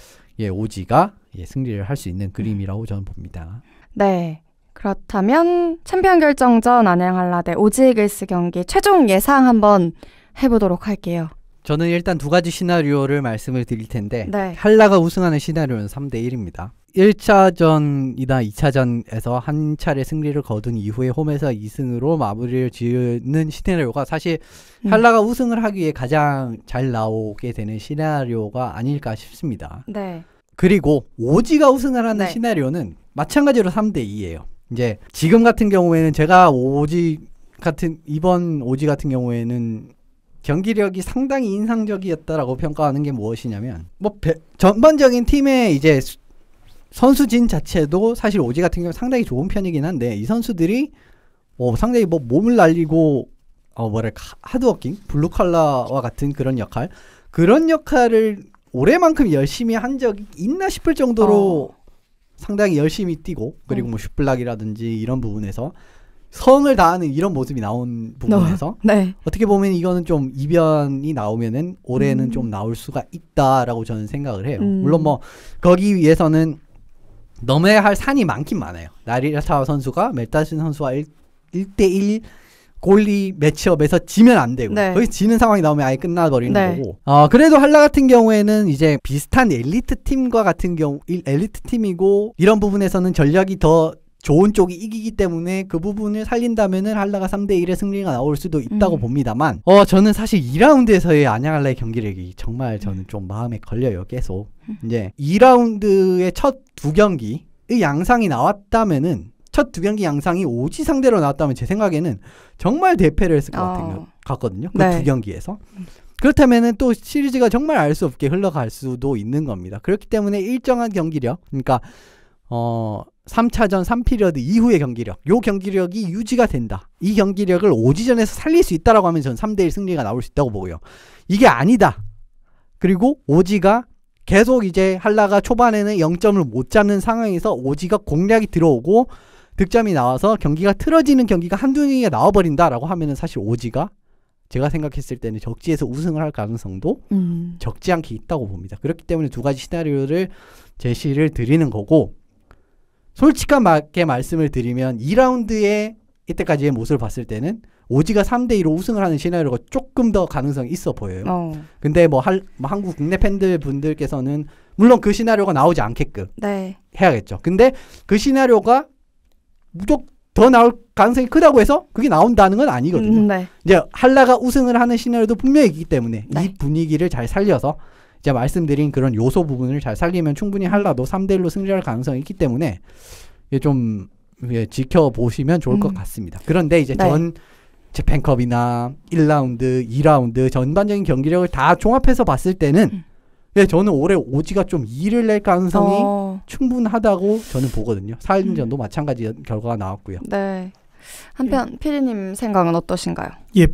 오지가 승리를 할 수 있는 그림이라고 저는 봅니다. 네. 그렇다면 챔피언 결정전 안양한라 대 오지 이글스 경기 최종 예상 한번 해보도록 할게요. 저는 일단 두 가지 시나리오를 말씀을 드릴 텐데 네. 한라가 우승하는 시나리오는 3대1입니다. 1차전이나 2차전에서 한 차례 승리를 거둔 이후에 홈에서 2승으로 마무리를 지으는 시나리오가 사실 한라가 우승을 하기 위해 가장 잘 나오게 되는 시나리오가 아닐까 싶습니다. 네. 그리고 오지가 우승을 하는 네. 시나리오는 마찬가지로 3대2예요. 이제 지금 같은 경우에는 제가 이번 오지 같은 경우에는 경기력이 상당히 인상적이었다라고 평가하는 게 무엇이냐면 전반적인 팀의 이제 선수진 자체도 사실 오지 같은 경우 상당히 좋은 편이긴 한데 이 선수들이 상당히 몸을 날리고 하드워킹, 블루칼라와 같은 그런 역할을 올해만큼 열심히 한 적이 있나 싶을 정도로 상당히 열심히 뛰고 그리고 슈플락이라든지 이런 부분에서 성을 다하는 이런 모습이 나온 부분에서 네. 어떻게 보면 이거는 좀 이변이 나오면은 올해는 좀 나올 수가 있다라고 저는 생각을 해요. 물론 거기 위해서는 넘어야 할 산이 많긴 많아요. 나리타와 선수가 멜타신 선수와 1대1 골리 매치업에서 지면 안 되고 네. 거기서 지는 상황이 나오면 아예 끝나버리는 네. 거고 그래도 한라 같은 경우에는 이제 비슷한 엘리트 팀과 같은 경우 엘리트 팀이고 이런 부분에서는 전력이 더 좋은 쪽이 이기기 때문에 그 부분을 살린다면은 한라가 3대1의 승리가 나올 수도 있다고 봅니다만 저는 사실 2라운드에서의 안양한라의 경기력이 정말 저는 좀 마음에 걸려요. 계속 이제 2라운드의 첫 두 경기의 양상이 나왔다면은 첫 두 경기 양상이 오지 상대로 나왔다면 제 생각에는 정말 대패를 했을 것 같거든요. 그 두 경기에서. 그렇다면은 또 시리즈가 정말 알 수 없게 흘러갈 수도 있는 겁니다. 그렇기 때문에 일정한 경기력, 그러니까 3차전 3피리어드 이후의 경기력, 요 경기력이 유지가 된다. 이 경기력을 오지전에서 살릴 수 있다라고 하면 저는 3대1 승리가 나올 수 있다고 보고요. 이게 아니다. 그리고 오지가 계속 이제 한라가 초반에는 0점을 못 잡는 상황에서 오지가 공략이 들어오고 득점이 나와서 경기가 틀어지는 경기가 한두 경기가 나와버린다라고 하면은 사실 오지가 제가 생각했을 때는 적지에서 우승을 할 가능성도 적지 않게 있다고 봅니다. 그렇기 때문에 두 가지 시나리오를 제시를 드리는 거고, 솔직하게 말씀을 드리면 2라운드의 이때까지의 모습을 봤을 때는 오지가 3대2로 우승을 하는 시나리오가 조금 더 가능성이 있어 보여요. 근데 한국 국내 팬들 분들께서는 물론 그 시나리오가 나오지 않게끔 해야겠죠. 근데 그 시나리오가 무조건 더 나올 가능성이 크다고 해서 그게 나온다는 건 아니거든요. 이제 한라가 우승을 하는 시나리오도 분명히 있기 때문에 이 분위기를 잘 살려서 이제 말씀드린 그런 요소 부분을 잘 살리면 충분히 한라도 3대1로 승리할 가능성이 있기 때문에 좀 지켜보시면 좋을 것 같습니다. 그런데 이제 전 재팬컵이나 1라운드, 2라운드 전반적인 경기력을 다 종합해서 봤을 때는 저는 올해 오지가 좀 2를 낼 가능성이 충분하다고 저는 보거든요. 4인전도 마찬가지 결과가 나왔고요. 네. 한편 피디님 생각은 어떠신가요? 예,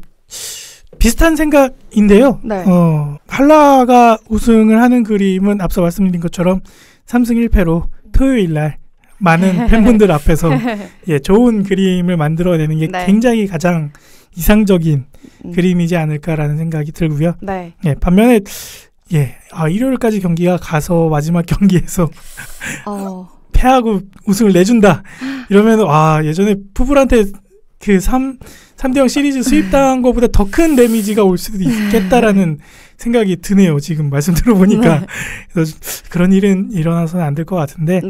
비슷한 생각인데요. 네. 한라가 우승을 하는 그림은 앞서 말씀드린 것처럼 3승 1패로 토요일날 많은 팬분들 앞에서 좋은 그림을 만들어내는 게 굉장히 가장 이상적인 그림이지 않을까라는 생각이 들고요. 반면에 일요일까지 경기가 가서 마지막 경기에서 패하고 우승을 내준다 이러면 예전에 푸불한테 그 3대0 시리즈 수입당한 것보다 더 큰 데미지가 올 수도 있겠다라는 생각이 드네요. 지금 말씀 들어보니까. 그래서 그런 일은 일어나서는 안 될 것 같은데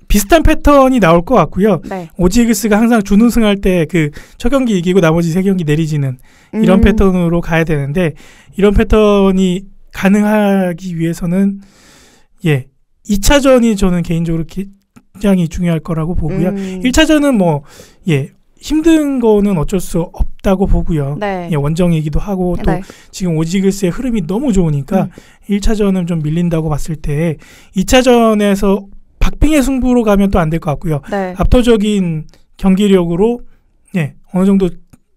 비슷한 패턴이 나올 것 같고요. 오지 이글스가 항상 준우승할 때 그 첫 경기 이기고 나머지 3경기 내리지는 이런 패턴으로 가야 되는데, 이런 패턴이 가능하기 위해서는 2차전이 저는 개인적으로 굉장히 중요할 거라고 보고요. 1차전은 힘든 거는 어쩔 수 없다고 보고요. 네. 예, 원정이기도 하고 또 네. 지금 오지글스의 흐름이 너무 좋으니까 1차전은 좀 밀린다고 봤을 때 2차전에서 박빙의 승부로 가면 또 안 될 것 같고요. 네. 압도적인 경기력으로 예, 어느 정도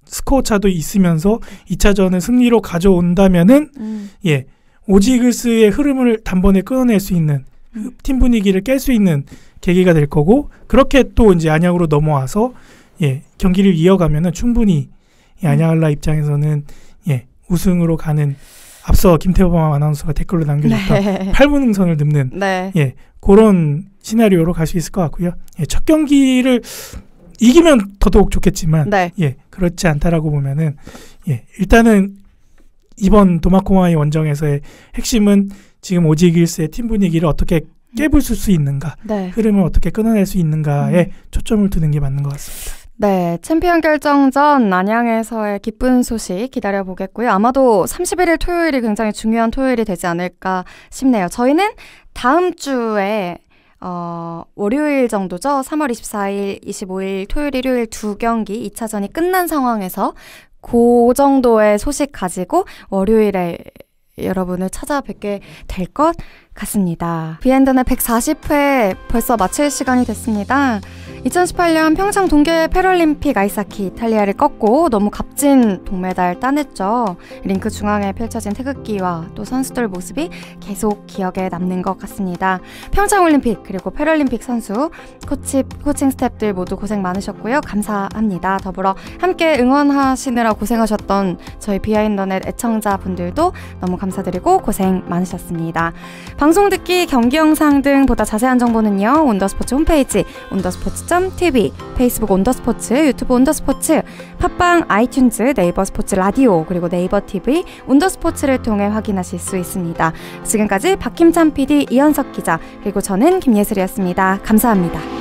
스코어 차도 있으면서 2차전을 승리로 가져온다면은 예, 오지글스의 흐름을 단번에 끊어낼 수 있는 팀 분위기를 깰 수 있는 계기가 될 거고 그렇게 또 이제 안양으로 넘어와서 예, 경기를 이어가면은 충분히 예, 안양알라 입장에서는 예, 우승으로 가는 앞서 김태범 아나운서가 댓글로 남겨줬던 네. 8분 응선을 듬는 네. 예, 그런 시나리오로 갈 수 있을 것 같고요. 예, 첫 경기를 이기면 더더욱 좋겠지만 네. 예, 그렇지 않다라고 보면은 예, 일단은 이번 도마코마이 원정에서의 핵심은 지금 오지글스의 팀 분위기를 어떻게 깨부술 수 있는가, 네. 흐름을 어떻게 끊어낼 수 있는가에 초점을 두는 게 맞는 것 같습니다. 네, 챔피언 결정전 안양에서의 기쁜 소식 기다려보겠고요. 아마도 31일 토요일이 굉장히 중요한 토요일이 되지 않을까 싶네요. 저희는 다음 주에 월요일 정도죠. 3월 24일, 25일 토요일, 일요일 2경기 2차전이 끝난 상황에서 그 정도의 소식 가지고 월요일에 여러분을 찾아뵙게 될 것 같습니다. 비하인드는 140회 벌써 마칠 시간이 됐습니다. 2018년 평창 동계 패럴림픽 아이스하키 이탈리아를 꺾고 너무 값진 동메달 따냈죠. 링크 중앙에 펼쳐진 태극기와 또 선수들 모습이 계속 기억에 남는 것 같습니다. 평창올림픽 그리고 패럴림픽 선수, 코칭 스태프들 모두 고생 많으셨고요. 감사합니다. 더불어 함께 응원하시느라 고생하셨던 저희 비하인더넷 애청자분들도 너무 감사드리고 고생 많으셨습니다. 방송 듣기, 경기 영상 등 보다 자세한 정보는요. 온더스포츠 홈페이지 온더스포츠.tv, 페이스북 온더스포츠, 유튜브 온더스포츠, 팟빵, 아이튠즈, 네이버 스포츠 라디오, 그리고 네이버 TV, 온더스포츠를 통해 확인하실 수 있습니다. 지금까지 박힘찬 PD, 이현석 기자, 그리고 저는 김예슬이었습니다. 감사합니다.